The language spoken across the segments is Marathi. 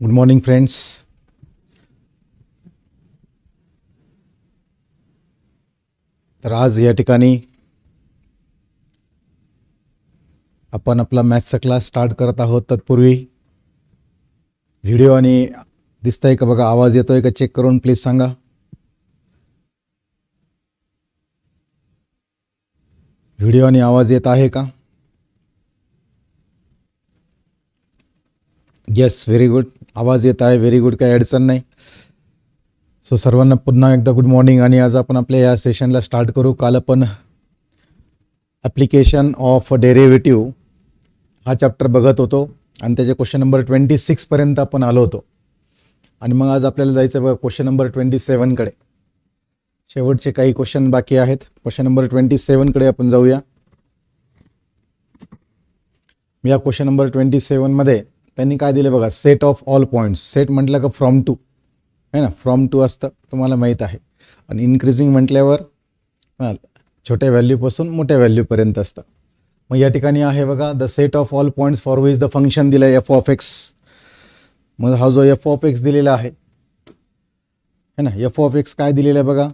Good morning friends. तर आज या ठिकाणी आपण आपला मॅथ्सचा क्लास स्टार्ट करत आहोत. तत्पूर्वी व्हिडिओ आणि दिसतंय का बघा, आवाज येतोय का चेक करून प्लीज सांगा. व्हिडिओ आणि आवाज येत आहे का? Yes, very good. आवाज येत आहे, व्हेरी गुड, काही अडचण नाही. सो सर्वांना पुन्हा एकदा गुड मॉर्निंग. आणि आज आपण आपल्या या सेशनला स्टार्ट करू. काल आपण ॲप्लिकेशन ऑफ डेरिव्हेटिव्ह हा चॅप्टर बघत होतो आणि त्याचे क्वेश्चन नंबर 26पर्यंत आपण आलो होतो. आणि मग आज आपल्याला जायचं बघा क्वेश्चन नंबर 27कडे. शेवटचे काही क्वेश्चन बाकी आहेत. क्वेश्चन नंबर 27कडे आपण जाऊया. या क्वेश्चन नंबर 27मध्ये त्यांनी काय दिले बघा, set of all points. Set म्हटलं का फ्रॉम टू आहे ना, फ्रॉम टू असतं, तुम्हाला माहीत आहे. आणि इन्क्रीजिंग म्हटल्यावर छोट्या व्हॅल्यूपासून मोठ्या व्हॅल्यूपर्यंत असतं. मग या ठिकाणी आहे बघा, the set of all points for which the function दिलं आहे एफ ऑफ एक्स. मग हा जो एफ ऑफ एक्स दिलेला आहे ना, एफ ऑफ एक्स काय दिलेलं आहे बघा,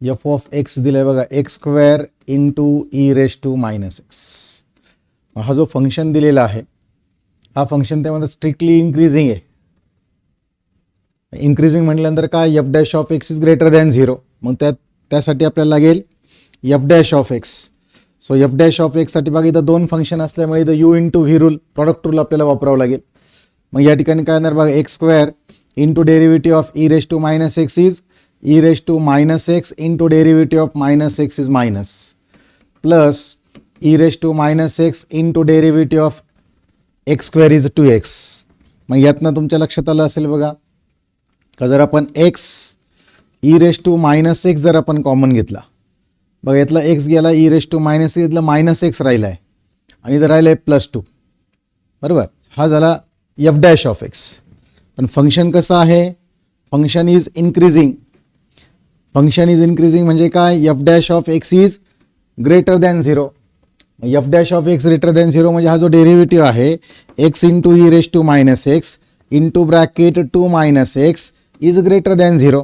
एफ ऑफ एक्स दिलं आहे बघा, x square into e raise to minus x. हा जो फंक्शन दिलेला आहे हा फंक्शन त्यामध्ये स्ट्रिक्टली इन्क्रीजिंग आहे. इन्क्रीजिंग म्हटल्यानंतर काय, F dash of x is greater than 0. मग त्यासाठी आपल्याला लागेल F dash of X. So F dash of एक्ससाठी बघा, इथं दोन फंक्शन असल्यामुळे इथं U into V rule, product rule आपल्याला वापरावं लागेल. मग या ठिकाणी काय येणार बघा, x square into derivative of E raise to minus x is E raise to minus x into derivative of minus x is minus, plus E raise to minus x into derivative of x square is 2x. मग यातनं तुमच्या लक्षात आलं असेल बघा का, जर आपण x e raise to minus x जर आपण कॉमन घेतला बघा, यातला एक्स गेला, e raise to minus x, minus x राहिला आहे आणि इथं राहिलं आहे +2. बरोबर, हा झाला एफ डॅश ऑफ एक्स. पण फंक्शन कसं आहे, function is increasing. Function is increasing म्हणजे काय, F dash of x is greater than 0. F dash of x greater than 0 म्हणजे हा जो डेरिव्हेटिव्ह आहे x into e raise to minus x into bracket 2 minus x is greater than 0.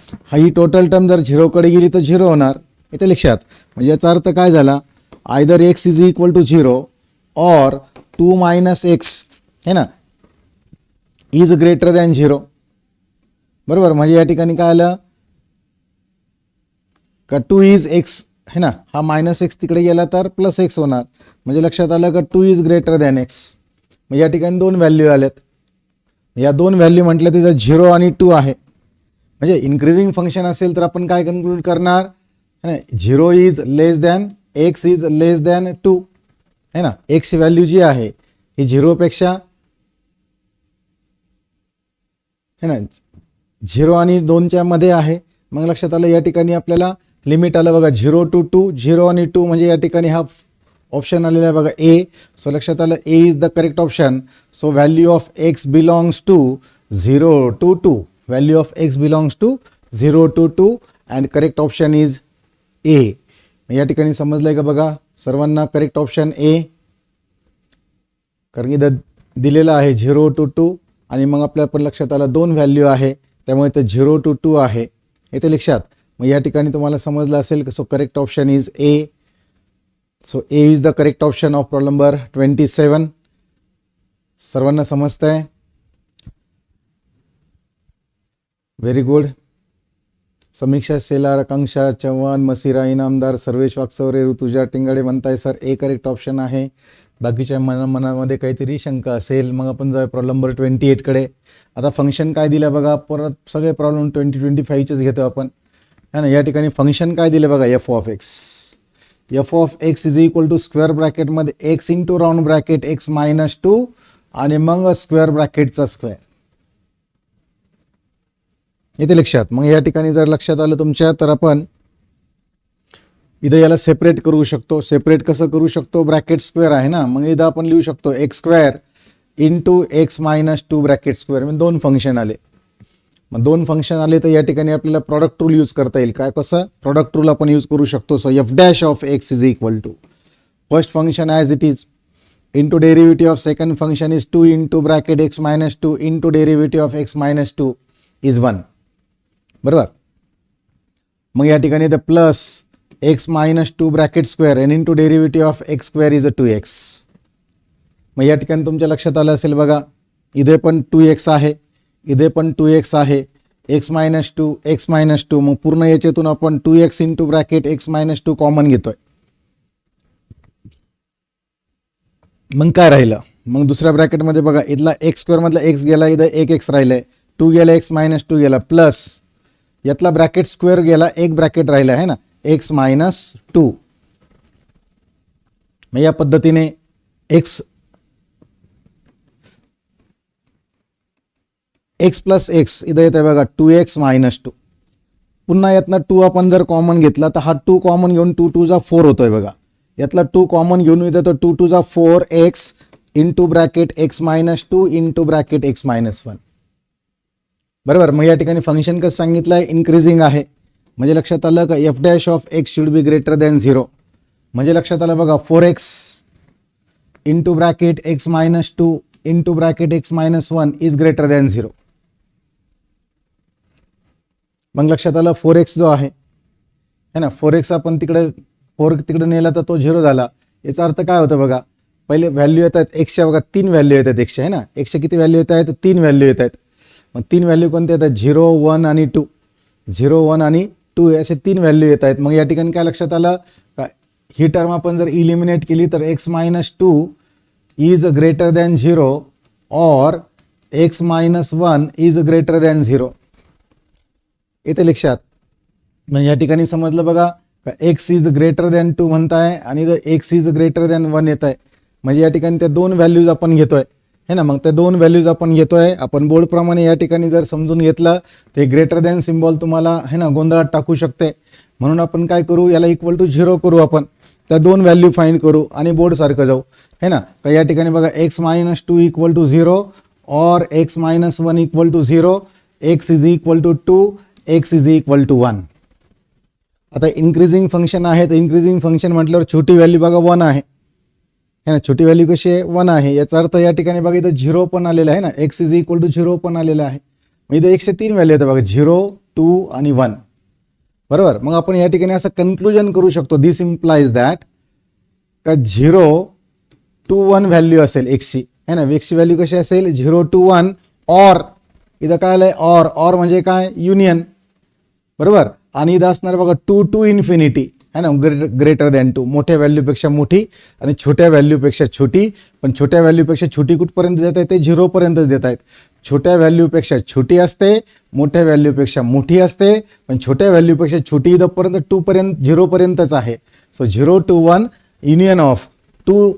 हा ही टोटल टर्म जर 0कडे गेली तर 0 होणार, इथे लक्षात. म्हणजे याचा अर्थ काय झाला, either x is equal to 0 or 2 minus x है ना इज ग्रेटर दॅन 0. बरोबर, म्हणजे या ठिकाणी काय आलं का 2 इज एक्स है ना, हा मायनस एक्स तिकडे गेला तर प्लस एक्स होणार. म्हणजे लक्षात आलं का 2 इज ग्रेटर दॅन एक्स. मग या ठिकाणी दोन व्हॅल्यू आल्यात. या दोन व्हॅल्यू म्हटलं तिथं 0 आणि 2 आहे. म्हणजे इन्क्रीजिंग फंक्शन असेल तर आपण काय कन्क्लूड करणार, 0 is less than x is less than 2 है ना. एक्स व्हॅल्यू जी आहे ही 0पेक्षा है ना, 0 आणि 2च्या मध्ये आहे. मग लक्षात आलं या ठिकाणी आपल्याला लिमिट आलं बघा, 0 to 2, 0 आणि 2 म्हणजे या ठिकाणी हा ऑप्शन आलेला आहे बघा ए. सो लक्षात आलं A is the correct option. So value of X belongs to 0 to 2. Value of X belongs to 0 to 2 and correct option is A. या ठिकाणी समजलंय का बघा सर्वांना, करेक्ट ऑप्शन ए. कारण इथं दिलेलं आहे 0 to 2 आणि मग आपल्या पण लक्षात आलं दोन व्हॅल्यू आहे त्यामुळे ते 0 to 2 आहे, इथे लक्षात. मग या ठिकाणी तुम्हाला समजलं असेल, so correct option is A. So A is the correct option of problem number 27. सर्वांना समजतंय, व्हेरी गुड. समीक्षा शेलार, आकांक्षा चव्हाण, मसिरा इनामदार, सर्वेश वाकसवरे, ऋतुजा टिंगाडे म्हणताय सर ए करेक्ट ऑप्शन आहे. बाकीच्या मनामध्ये काहीतरी शंका असेल मग आपण जाऊया प्रॉब्लेम नंबर 28कडे. आता फंक्शन काय दिलं बघा, परत सगळे प्रॉब्लेम 20-25चेच घेतो आपण है ना. या ठिकाणी फंक्शन काय दिलं बघा, F of X. F of x is equal to square ब्रॅकेटमध्ये X into round bracket X minus 2 आणि मग स्क्वेअर ब्रॅकेटचा स्क्वेअर, इथे लक्षात. मग या ठिकाणी जर लक्षात आलं तुमच्या तर आपण इथं याला सेपरेट करू शकतो. सेपरेट कसं करू शकतो, ब्रॅकेट स्क्वेअर आहे ना, मग इथं आपण लिहू शकतो x square into x minus 2 bracket square. म्हणजे दोन फंक्शन आले. मग दोन फंक्शन आले तर या ठिकाणी आपल्याला प्रॉडक्ट रूल यूज करता येईल. काय कसं, प्रॉडक्ट रूल आपण यूज करू शकतो. So F dash of x is equal to first function as it is into derivative of second function is 2 into bracket x minus 2 into derivative of x minus 2 is 1. बरोबर. मग या ठिकाणी the plus x minus 2 bracket square and into derivative of x square is a 2x. मग या ठिकाणी तुमच्या लक्षात आलं असेल बघा, इथे पण 2x आहे, इथे पण 2x आहे, x minus 2 मग पूर्ण याच्यातून आपण 2x into bracket x minus 2 common घेतोय. मग काय राहिलं, मग दुसऱ्या ब्रॅकेटमध्ये बघा इथला एक्स स्क्वेअर मधला एक्स गेला, इथं एक एक्स राहिलाय, 2 गेला, x minus 2 गेला, प्लस यातला ब्रॅकेट स्क्वेअर गेला, एक ब्रॅकेट राहिला आहे ना x minus 2. मग या पद्धतीने x प्लस एक्स इथं येते बघा 2x minus 2. पुन्हा यातनं 2 आपण जर कॉमन घेतला तर हा 2 कॉमन घेऊन 2 2 जा 4 होतोय बघा. यातला 2 कॉमन घेऊन इथं तो 2 2 जा 4x into bracket x minus 2 into bracket x minus 1. बरोबर. मग या ठिकाणी फंक्शन कसं सांगितलं आहे, इन्क्रीजिंग आहे. म्हणजे लक्षात आलं का F dash of x should be greater than 0. म्हणजे लक्षात आलं बघा 4x into bracket x minus 2 into bracket x minus 1 is greater than 0. मग लक्षात आलं 4x जो आहे है ना, 4x आपण तिकडे 4 तिकडे नेला तर तो 0 झाला. याचा अर्थ काय होतं बघा, पहिले व्हॅल्यू येत आहेत एक्सच्या बघा 3 व्हॅल्यू येतात एक्सच्या, है ना. एक्सच्या किती व्हॅल्यू येत आहेत, 3 व्हॅल्यू येत आहेत. मग 3 व्हॅल्यू कोणते येतात, 0 1 आणि 2, 0 1 आणि 2 असे 3 व्हॅल्यू येत आहेत. मग या ठिकाणी काय लक्षात आलं का ही टर्म आपण जर इलिमिनेट केली तर x minus 2 is greater than 0 और x minus 1 is greater than 0. येते लक्षात. म्हणजे या ठिकाणी समजलं बघा x इज ग्रेटर दॅन 2 म्हणताय आणि x इज ग्रेटर दॅन 1 येत आहे. म्हणजे या ठिकाणी त्या दोन व्हॅल्यूज आपण घेतोय है ना. मग त्या दोन व्हॅल्यूज आपण घेतोय. आपण बोर्डप्रमाणे या ठिकाणी जर समजून घेतलं ते ग्रेटर दॅन सिम्बॉल तुम्हाला है ना गोंधळात टाकू शकते. म्हणून आपण काय करू, याला इक्वल टू 0 करू, आपण त्या दोन व्हॅल्यू फाइंड करू आणि बोर्ड सारखं जाऊ है ना. तर या ठिकाणी बघा x minus 2 इक्वल टू 0 और x minus 1 equal to 0, x is equal to 2, x is equal to 1. आता इन्क्रीजिंग फंक्शन आहे तर इन्क्रीजिंग फंक्शन म्हटल्यावर छोटी व्हॅल्यू बघा 1 आहे है ना. छोटी व्हॅल्यू कशी आहे, 1 आहे. याचा अर्थ या ठिकाणी बघा इथं 0 पण आलेला आहे ना, x इज इक्वल टू 0 पण आलेला आहे. मग इथं 103 व्हॅल्यू येतं बघा, 0 2 आणि 1. बरोबर. मग आपण या ठिकाणी असं कन्क्लुजन करू शकतो, दिस इम्प्लाइज दॅट का 0 to 1 व्हॅल्यू असेल एक्सची है ना. एक्सची व्हॅल्यू कशी असेल, 0 to 1 और इथं काय आलंय और म्हणजे काय, युनियन. बरोबर. आणि इथं असणार बघा 2 to इन्फिनिटी है ना, ग्रेटर दॅन 2, मोठ्या व्हॅल्यूपेक्षा मोठी आणि छोट्या व्हॅल्यूपेक्षा छोटी. पण छोट्या व्हॅल्यूपेक्षा छोटी कुठपर्यंत देत आहेत, ते 0 पर्यंतच देत आहेत. छोट्या व्हॅल्यूपेक्षा छोटी असते, मोठ्या व्हॅल्यूपेक्षा मोठी असते, पण छोट्या व्हॅल्यूपेक्षा छोटी इथंपर्यंत 2 पर्यंत 0 पर्यंतच आहे. So 0 to 1 union of 2,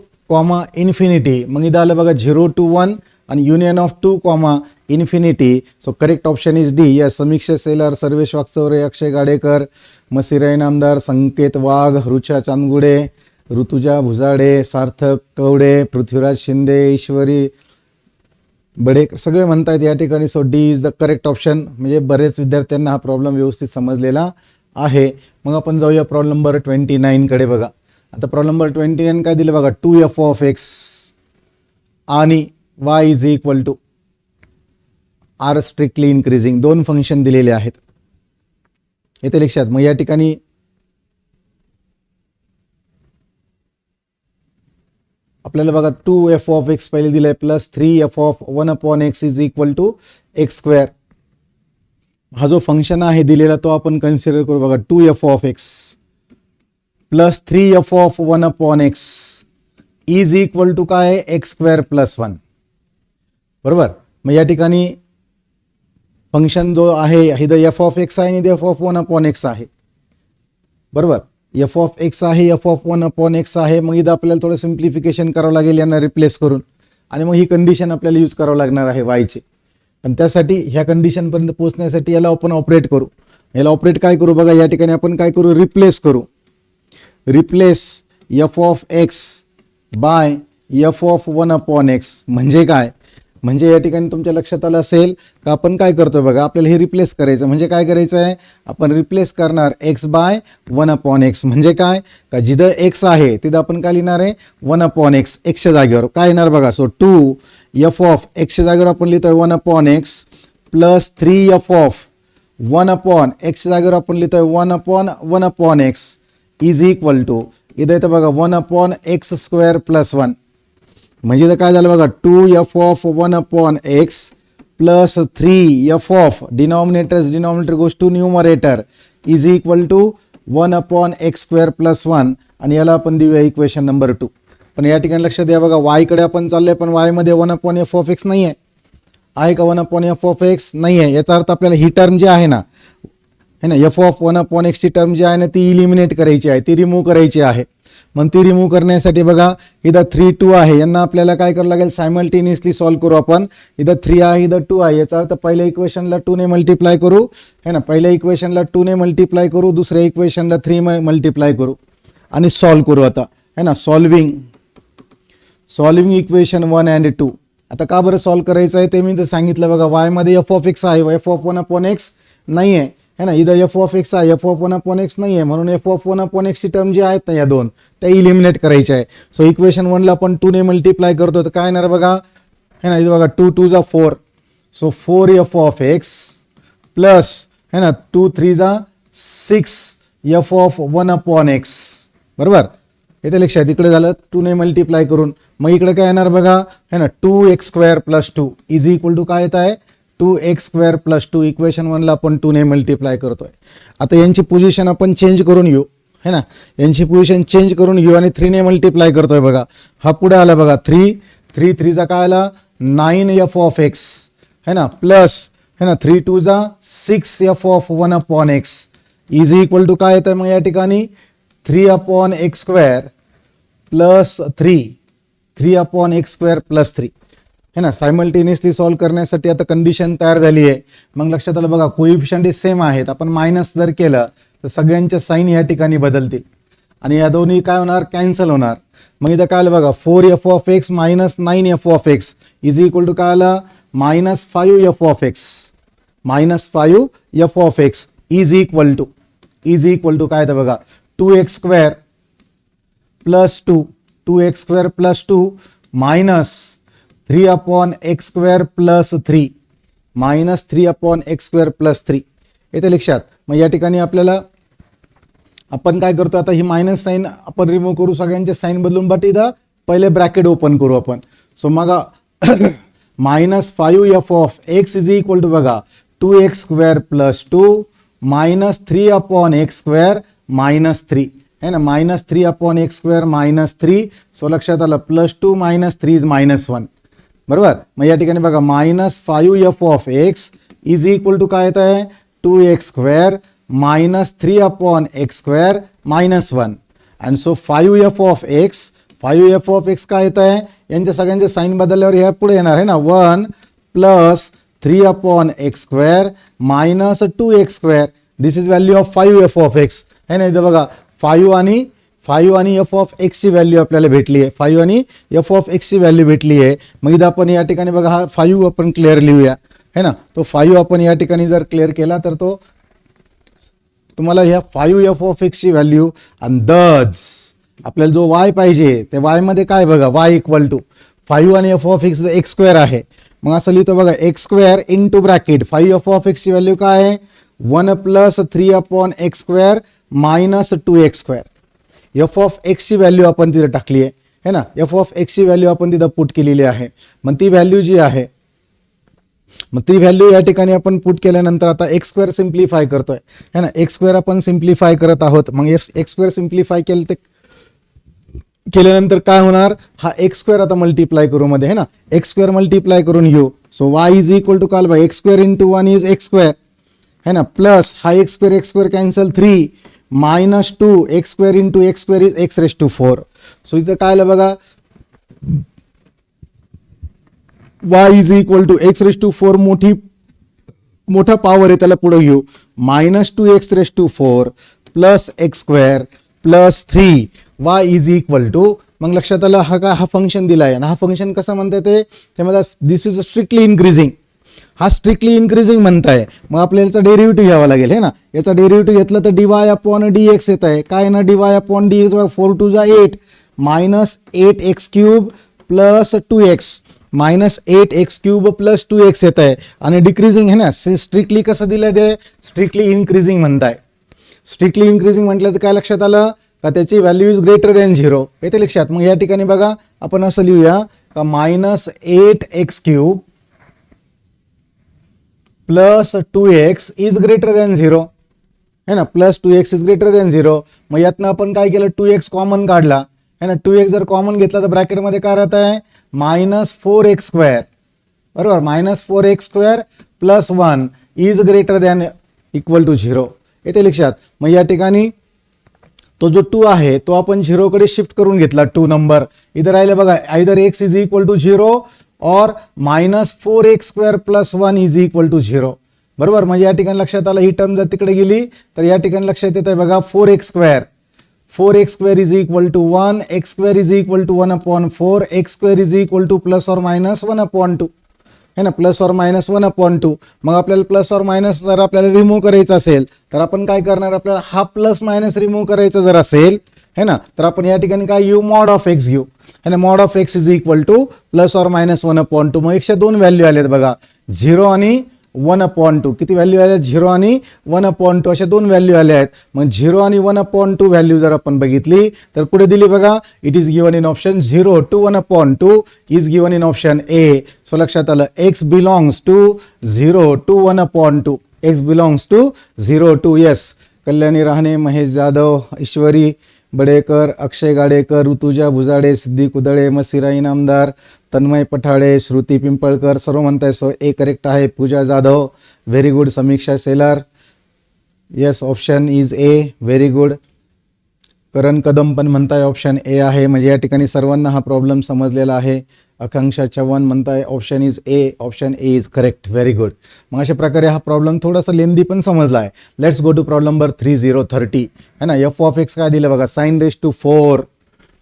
infinity. मग इथं आलं बघा 0 to 1 आणि union of 2, infinity. So correct option is D. या समीक्षा सेलर, सर्वेश वागचौरे, अक्षय गाडेकर, मसिराई नामदार, संकेत वाघ, रुचा चांदगुडे, ऋतुजा भुजाडे, सार्थक कवडे, पृथ्वीराज शिंदे, ईश्वरी बडे सगळे म्हणतायत या ठिकाणी. So D is the correct option. म्हणजे बरेच विद्यार्थ्यांना हा प्रॉब्लेम व्यवस्थित समजलेला आहे. मग आपण जाऊया प्रॉब्लेम नंबर 29 कडे. बघा आता प्रॉब्लेम नंबर 29 काय दिलं बघा, 2f ऑफ एक्स आणि y is equal to are strictly increasing, दोन फंक्शन दिलेले आहेत येथे लक्षात. मग या ठिकाणी आपल्याला बघा 2f ऑफ एक्स पहिले दिलंय plus 3f of 1 upon x is equal to x square. हा जो फंक्शन आहे दिलेला तो आपण कन्सिडर करू. बघा 2f of x plus 3f of 1 upon x is equal to काय, एक्स स्क्वेअर प्लस 1. बरोबर. मग या ठिकाणी फंक्शन जो आहे इथं एफ ऑफ एक्स आहे आणि एफ ऑफ 1 अपॉन एक्स आहे. बरोबर. एफ ऑफ एक्स आहे, एफ ऑफ 1 अपॉन एक्स आहे. मग इथं आपल्याला थोडं सिम्प्लिफिकेशन करावं लागेल यांना रिप्लेस करून, आणि मग ही कंडिशन आपल्याला यूज करावं लागणार आहे वायची. आणि त्यासाठी ह्या कंडिशनपर्यंत पोहोचण्यासाठी याला आपण ऑपरेट करू. याला ऑपरेट काय करू बघा, या ठिकाणी आपण काय करू, रिप्लेस करू. Replace f of x by f of 1 upon x म्हणजे काय, म्हणजे या ठिकाणी तुमच्या लक्षात आलं असेल का आपण काय करतोय बघा, आपल्याला हे रिप्लेस करायचं. म्हणजे काय करायचं आहे, आपण रिप्लेस करणार एक्स बाय 1/x. म्हणजे काय का जिथं एक्स आहे तिथं आपण काय लिहिणार आहे 1/x. एक्सच्या जागेवर काय येणार बघा, सो 2f ऑफ एक्सच्या जागेवर आपण लिहितोय 1/x plus 3f of 1/x जागेवर आपण लिहितोय 1/1/x इज इक्वल टू इथं येतं बघा 1/x² प्लस 1. म्हणजे इथं काय झालं बघा 2f of 1/x plus 3f of denominator goes to numerator is equal to 1/x² plus 1. आणि याला आपण देऊया इक्वेशन नंबर 2. पण या ठिकाणी लक्षात द्या बघा, वायकडे आपण चाललोय पण वायमध्ये 1/f ऑफ एक्स नाही आहे का 1/f ऑफ एक्स नाही आहे. याचा अर्थ आपल्याला ही टर्म जी आहे ना f ऑफ 1/x ची टर्म जी आहे ना ती इलिमिनेट करायची आहे, ती रिमूव्ह करायची आहे. मग ती रिमूव्ह करण्यासाठी बघा इथं 3 2 आहे, यांना आपल्याला काय करावं लागेल सायमल्टेनियसली सॉल्व्ह करू आपण. इथं 3 आहे इथं 2 आहे, याचा अर्थ पहिल्या इक्वेशनला 2 ने मल्टिप्लाय करू है ना, पहिल्या इक्वेशनला 2 ने मल्टिप्लाय करू, दुसऱ्या इक्वेशनला 3 मल्टिप्लाय करू आणि सॉल्व्ह करू आता है ना. Solving equation 1 and 2. आता का बरं सॉल्व्ह करायचं आहे ते मी तर सांगितलं बघा, वायमध्ये f ऑफ एक्स आहे, f ऑफ 1/x नाही आहे है ना, इथं f ऑफ एक्स आहे, f ऑफ 1/x नाही आहे, म्हणून f ऑफ 1/x ची टर्म जी आहेत ना या दोन त्या इलिमिनेट करायच्या आहे. सो इक्वेशन 1 ला आपण 2 ने मल्टिप्लाय करतो तर काय येणार बघा है ना, इथं बघा 2 2 जा 4, so 4f of x plus है ना 2 3 जा 6f ऑफ 1/x. बरोबर, इथे लक्षात इकडे झालं 2 ने मल्टिप्लाय करून. मग इकडे काय येणार बघा है ना 2x² plus 2 is equal to काय येत आहे 2x² प्लस 2. इक्वेशन 1 ला आपण 2 ने मल्टिप्लाय करतोय. आता यांची पोझिशन आपण चेंज करून घेऊ है ना, यांची पोझिशन चेंज करून घेऊ आणि 3 ने मल्टिप्लाय करतोय बघा. हा पुढे आला बघा 3 3 3 चा काय आला 9f ऑफ x है ना, प्लस है ना 3 2 जा 6f of 1/x is equal to काय येतं मग या ठिकाणी 3/x² प्लस 3/x² प्लस 3 है ना. सायमल्टेनियसली सॉल्व्ह करण्यासाठी आता कंडिशन तयार झाली आहे. मग लक्षात आलं बघा कोइफिशियंट सेम आहेत, आपण मायनस जर केलं तर सगळ्यांच्या साईन या ठिकाणी बदलतील आणि या दोन्ही काय होणार कॅन्सल होणार. मग इथं काय आलं बघा 4f of x minus 9f of x is equal to काय आलं -5f of x -5f of x is equal to काय येतं बघा 2x² plus 2 plus 2 minus 3/x² plus 3 minus 3/x² plus 3. येते लक्षात. मग या ठिकाणी आपल्याला आपण काय करतो आता ही मायनस साईन आपण रिमूव्ह करू, सगळ्यांचे साईन बदलून, बट इथं पहिले ब्रॅकेट ओपन करू आपण. सो मग -5f of x is equal to बघा 2x² plus 2 minus 3/x² minus 3 है ना, मायनस 3/x² मायनस 3. सो लक्षात आलं +2 - 3 इज -1. बरोबर. मग या ठिकाणी बघा -5f of x is equal to काय येत आहे 2x² minus 3/x² minus 1. And so 5f of x काय येत आहे, यांच्या सगळ्यांचे साईन बदलल्यावर ह्या पुढे येणार आहे ना 1 plus 3/x² minus 2x². This is value of 5f of x है ना. इथं बघा 5 आणि f ऑफ x ची व्हॅल्यू आपल्याला भेटली आहे, 5 आणि f ऑफ x ची व्हॅल्यू भेटली आहे. मग इथं आपण या ठिकाणी बघा हा 5 आपण क्लिअर लिहूया है ना. तो 5 आपण या ठिकाणी जर क्लिअर केला तर तो तुम्हाला ह्या 5f ऑफ x ची व्हॅल्यू अंदाज आपल्याला जो y पाहिजे ते y मध्ये काय बघा y इक्वल टू 5 आणि f ऑफ x x² आहे. मग असं लिहितो बघा x² into bracket 5f of x ची व्हॅल्यू काय आहे 1 plus 3/x² minus 2x². f of x ची व्हॅल्यू आपण तिथं टाकली आहे है ना, f ऑफ x ची व्हॅल्यू आपण तिथं पुट केलेली आहे. मग ती व्हॅल्यू जी आहे मग ती व्हॅल्यू या ठिकाणी आपण पुट केल्यानंतर आता x² सिम्प्लिफाय करतोय है ना, x² आपण सिम्प्लिफाय करत आहोत. मग x² सिम्प्लिफाय केल्यानंतर काय होणार, हा x² आता मल्टिप्लाय करू मध्ये है ना, x² मल्टिप्लाय करून घेऊ. So y is equal to काय बघा x² इंटू 1 इज x² है ना, प्लस हा x² cancel 3 minus 2 x² into x² is x⁴. So इथं काय आलं बघा y is equal to x⁴ मोठा पॉवर आहे त्याला पुढे घेऊ -2 x⁴ plus x² plus 3 y is equal to मग लक्षात आलं हा फंक्शन दिला आहे आणि हा फंक्शन कसं म्हणताय ते मला दिस इज स्ट्रिक्टली इन्क्रीजिंग, हा स्ट्रिक्टली इन्क्रीजिंग म्हणताय. मग आपल्याला याचा डेरिव्हेटिव्ह घ्यावा लागेल है ना. याचा डेरिव्हेटिव्ह घेतलं तर dy अपॉन dx येत आहे. काय ना dy upon dx 4 2 8 minus 8x³ plus 2x minus 8x³ plus 2x येत आहे आणि डिक्रीजिंग आहे ना. स्ट्रिक्टली कसं दिलं ते स्ट्रिक्टली इन्क्रीजिंग म्हणताय. स्ट्रिक्टली इन्क्रीजिंग म्हटलं तर काय लक्षात आलं का त्याची व्हॅल्यू इज ग्रेटर दॅन 0 येते लक्षात. मग या ठिकाणी बघा आपण असं लिहूया का minus 8x³ plus 2x is greater than 0 है ना. Plus 2x is greater than 0. मग यातनं आपण काय केलं 2x कॉमन काढला है ना. 2x जर कॉमन घेतला तर ब्रॅकेटमध्ये काय राहत आहे मायनस 4x² बरोबर. Minus 4x² plus 1 is greater than equal to 0 येते लक्षात. मग या ठिकाणी तो जो 2 आहे तो आपण 0 कडे शिफ्ट करून घेतला. 2 नंबर इथं राहिले बघा either x is equal to 0 और minus 4x² plus 1 is equal to 0 बरोबर. म्हणजे या ठिकाणी लक्षात आलं ही टर्म जर तिकडे गेली तर या ठिकाणी लक्षात येत आहे बघा 4x² is equal to 1 x² is equal to 1 upon 4 x² is equal to plus और मायनस 1 अपॉन 2 है ना. प्लस और मायनस 1 अपॉन 2. मग आपल्याला प्लस और मायनस जर आपल्याला रिमूव्ह करायचं असेल तर आपण काय करणार आपल्याला हा प्लस मायनस रिमूव्ह करायचं जर असेल है ना तर आपण या ठिकाणी काय यू मॉड ऑफ एक्स घेऊ है ना. Mod of x is equal to plus और मायनस 1 अपॉन 2. मग एकशे दोन व्हॅल्यू आलेत बघा 0 आणि 1 अपॉन 2. किती व्हॅल्यू आल्या 0 आणि 1 अपॉन 2 अशा दोन व्हॅल्यू आल्या आहेत. मग 0 आणि 1 अपॉन 2 व्हॅल्यू जर आपण बघितली तर कुठे दिली बघा it is given in option 0 to 1 upon 2 is given in option A. So लक्षात आलं x belongs to 0 to 1 upon 2. x belongs to 0 to yes. Kalyani Rahane, Mahesh Jadhav, Ishwari Badekar, Akshay Gadekar, Rutuja Bhujade, Siddhi Kudale, Masira Inamdar, Tanmay Pathade, Shruti Pimpalkar सर्व म्हणताय. सो ए करेक्ट आहे. Pooja Jadhav very good. Samiksha Selar yes option is A very good. Karan Kadam पण म्हणताय ऑप्शन ए आहे. म्हणजे या ठिकाणी सर्वांना हा प्रॉब्लेम समजलेला आहे. आकांक्षा चव्हाण म्हणताय option is A. Option A is correct very good. मग अशा प्रकारे हा प्रॉब्लेम थोडासा लेंदी पण समजला आहे. Let's go to problem number 3030 है ना. एफ ऑफ एक्स काय दिलं बघा साइन रेस टू 4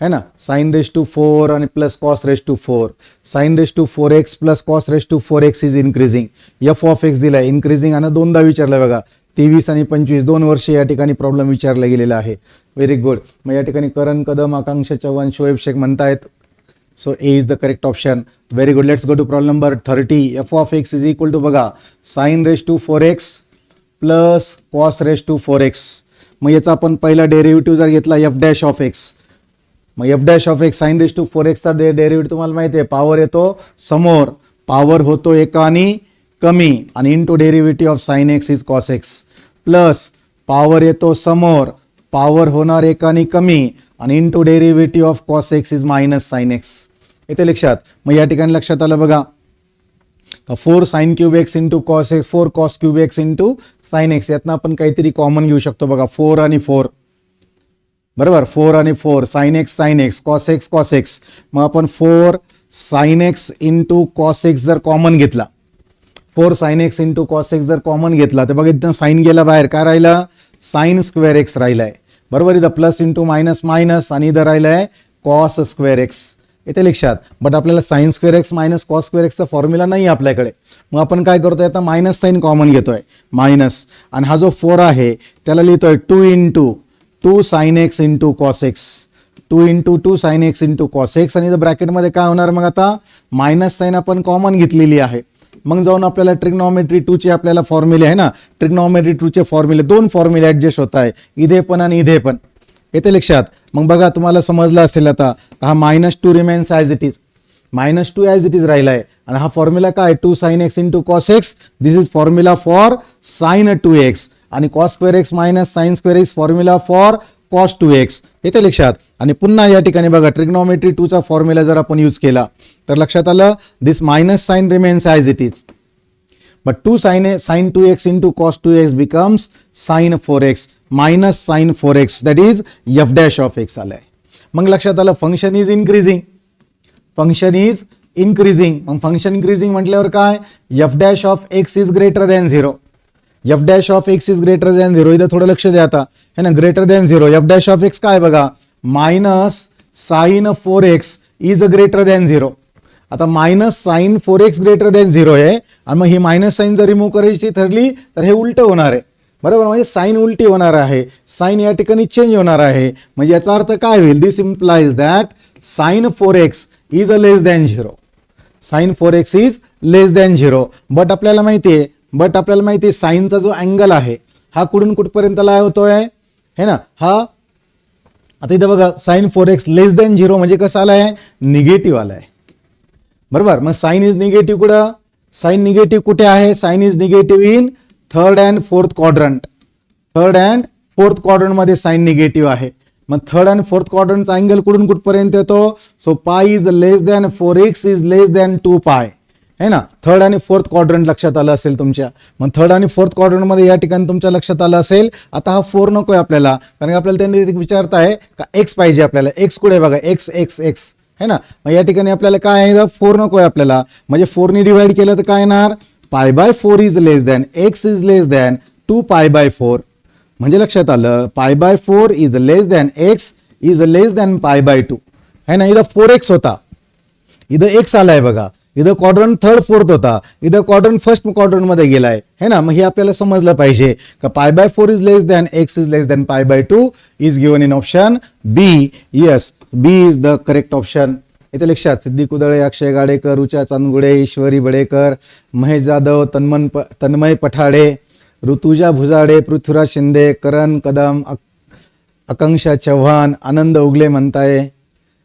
है ना. साइन रेस टू 4 आणि plus cos raise to 4. Sine raise to 4x plus cos raise to 4x is increasing. F of x दिलाय इन्क्रीजिंग आणि दोनदा विचारलंय बघा 23 आणि 25 2 वर्ष या ठिकाणी प्रॉब्लेम विचारला गेलेला आहे. Very good. मग या ठिकाणी करण कदम, आकांक्षा चव्हाण, शोएब शेख म्हणतायत. So A is the correct option. Very good. Let's go to problem number 30. F of x is equal to बघा sine raise to 4x plus cos raise to 4x. मग याचा आपण पहिला डेरिव्हेटिव्ह जर घेतला एफ डॅश ऑफ एक्स. मग F dash of X sine raise to 4x derivative तुम्हाला माहिती आहे पॉवर येतो समोर, पॉवर होतो एकानी कमी आणि into derivative of sine x is cos x plus power येतो समोर, पॉवर होणार एकानी कमी आणि into derivative of cos x is minus sine x येते लक्षात. मग या ठिकाणी लक्षात आलं बघा 4 sine cube x into cos x 4 cos cube x into sine x. यातनं आपण काहीतरी कॉमन घेऊ शकतो बघा 4 आणि 4 बरोबर. 4 आणि 4 साइन एक्स कॉस एक्स. मग आपण 4 sign x into cos x जर कॉमन घेतला 4 sign x into cos x जर कॉमन घेतला तर बघा इथं साइन गेला बाहेर काय राहिला साइन स्क्वेअर एक्स राहिलाय बरोबर. इथं प्लस इंटू मायनस मायनस आणि इथं राहिलाय कॉस स्क्वेअर एक्स येते लक्षात. बट आपल्याला sign square x minus cos square एक्सचा फॉर्म्युला नाही आपल्याकडे. मग आपण काय करतोय आता मायनस साइन कॉमन घेतोय मायनस आणि हा जो 4 आहे त्याला लिहितोय 2 into 2 sine x into cos x. 2 into 2 sine x into cos x आणि इथं ब्रॅकेटमध्ये काय होणार मग आता मायनस साइन आपण कॉमन घेतलेली आहे. मग जाऊन आपल्याला ट्रिग्नॉमेट्री 2 चे आपल्याला फॉर्म्युले आहे ना. ट्रिग्नॉमेट्री 2 चे फॉर्म्युले दोन फॉर्म्युले ऍडजस्ट होत आहे इथे पण आणि इथे पण येते लक्षात. मग बघा तुम्हाला समजलं असेल आता हा -2 remains as it is. -2 as it is राहिला आहे आणि हा फॉर्म्युला काय 2 sine x into cos x this is formula for sine 2x आणि cos square x minus sine square x formula for cos 2x येते लक्षात. आणि पुन्हा या ठिकाणी बघा ट्रिग्नॉमेट्री 2 चा फॉर्म्युला जर आपण यूज केला तर लक्षात आलं this minus sine remains as it is but 2 sin 2x into cos 2x becomes sin 4x minus sin 4x that is f dash of x आलाय. मग लक्षात आलं फंक्शन इज इन्क्रीजिंग. मग फंक्शन इन्क्रीजिंग म्हटल्यावर काय f dash of x is greater than 0. f dash of x is greater than 0. इथं थोडं लक्ष द्या आता है ना. Greater than 0 f dash of x काय बघा minus sine 4x is greater than 0. आता minus sine 4x greater than 0 आहे आणि मग ही मायनस साइन जर रिमूव्ह करायची ठरली तर हे उलटं होणार आहे. बरोबर, म्हणजे साइन उलटी होणार आहे, साइन या ठिकाणी चेंज होणार आहे. म्हणजे याचा अर्थ काय होईल? This implies that sine 4x is a less than 0. Sine 4x is less than 0. But आपल्याला माहिती आहे साइनचा जो अँगल आहे हा कुठून कुठपर्यंत ला होतोय है ना. हा आता इथं बघा साइन 4x लेस दॅन 0 म्हणजे कसं आलाय? निगेटिव्ह आलाय. बरोबर, मग साइन इज निगेटिव्ह कुठं? साइन निगेटिव्ह कुठे आहे? Sine is negative in third and fourth quadrant. Third and fourth quadrant मध्ये साइन निगेटिव्ह आहे. मग थर्ड अँड फोर्थ क्वाड्रंटचा अँगल कुठून कुठपर्यंत येतो? So pi is less than 4x is less than 2 pi है ना. थर्ड आणि फोर्थ क्वाड्रंट लक्षात आलं असेल तुमच्या. मग थर्ड आणि फोर्थ क्वाड्रंट मध्ये या ठिकाणी तुमच्या लक्षात आलं असेल. आता हा 4 नकोय आपल्याला, कारण आपल्याला त्यांनी विचारत आहे का एक्स पाहिजे आपल्याला. एक्स कुठे बघा, एक्स एक्स एक्स है ना. मग या ठिकाणी आपल्याला काय आहे? 4 नकोय आपल्याला. म्हणजे 4 ने डिवाइड केलं तर काय येणार? पाय by 4 is less than x is less than 2 पाय बाय 4. म्हणजे लक्षात आलं पाय by 4 is less than x is less than pi by 2 है ना. इथं 4x होता, इथं एक्स आलाय बघा. इथं क्वाड्रंट थर्ड फोर्थ होता, इथं क्वाड्रंट फर्स्ट क्वाड्रंट मध्ये गेलाय है ना. मग हे आपल्याला समजलं पाहिजे का pi by 4 is less than x is less than pi by 2 is given in option B. Yes, B is the correct option. इथे लक्षात सिद्धी कुदळे, अक्षय गाडेकर, रुचा चांदगुडे, ईश्वरी बडेकर, महेश जाधव, तन्मय पठाडे, ऋतुजा भुजाडे, पृथ्वीराज शिंदे, करण कदम, आकांक्षा चव्हाण, आनंद उगले म्हणताय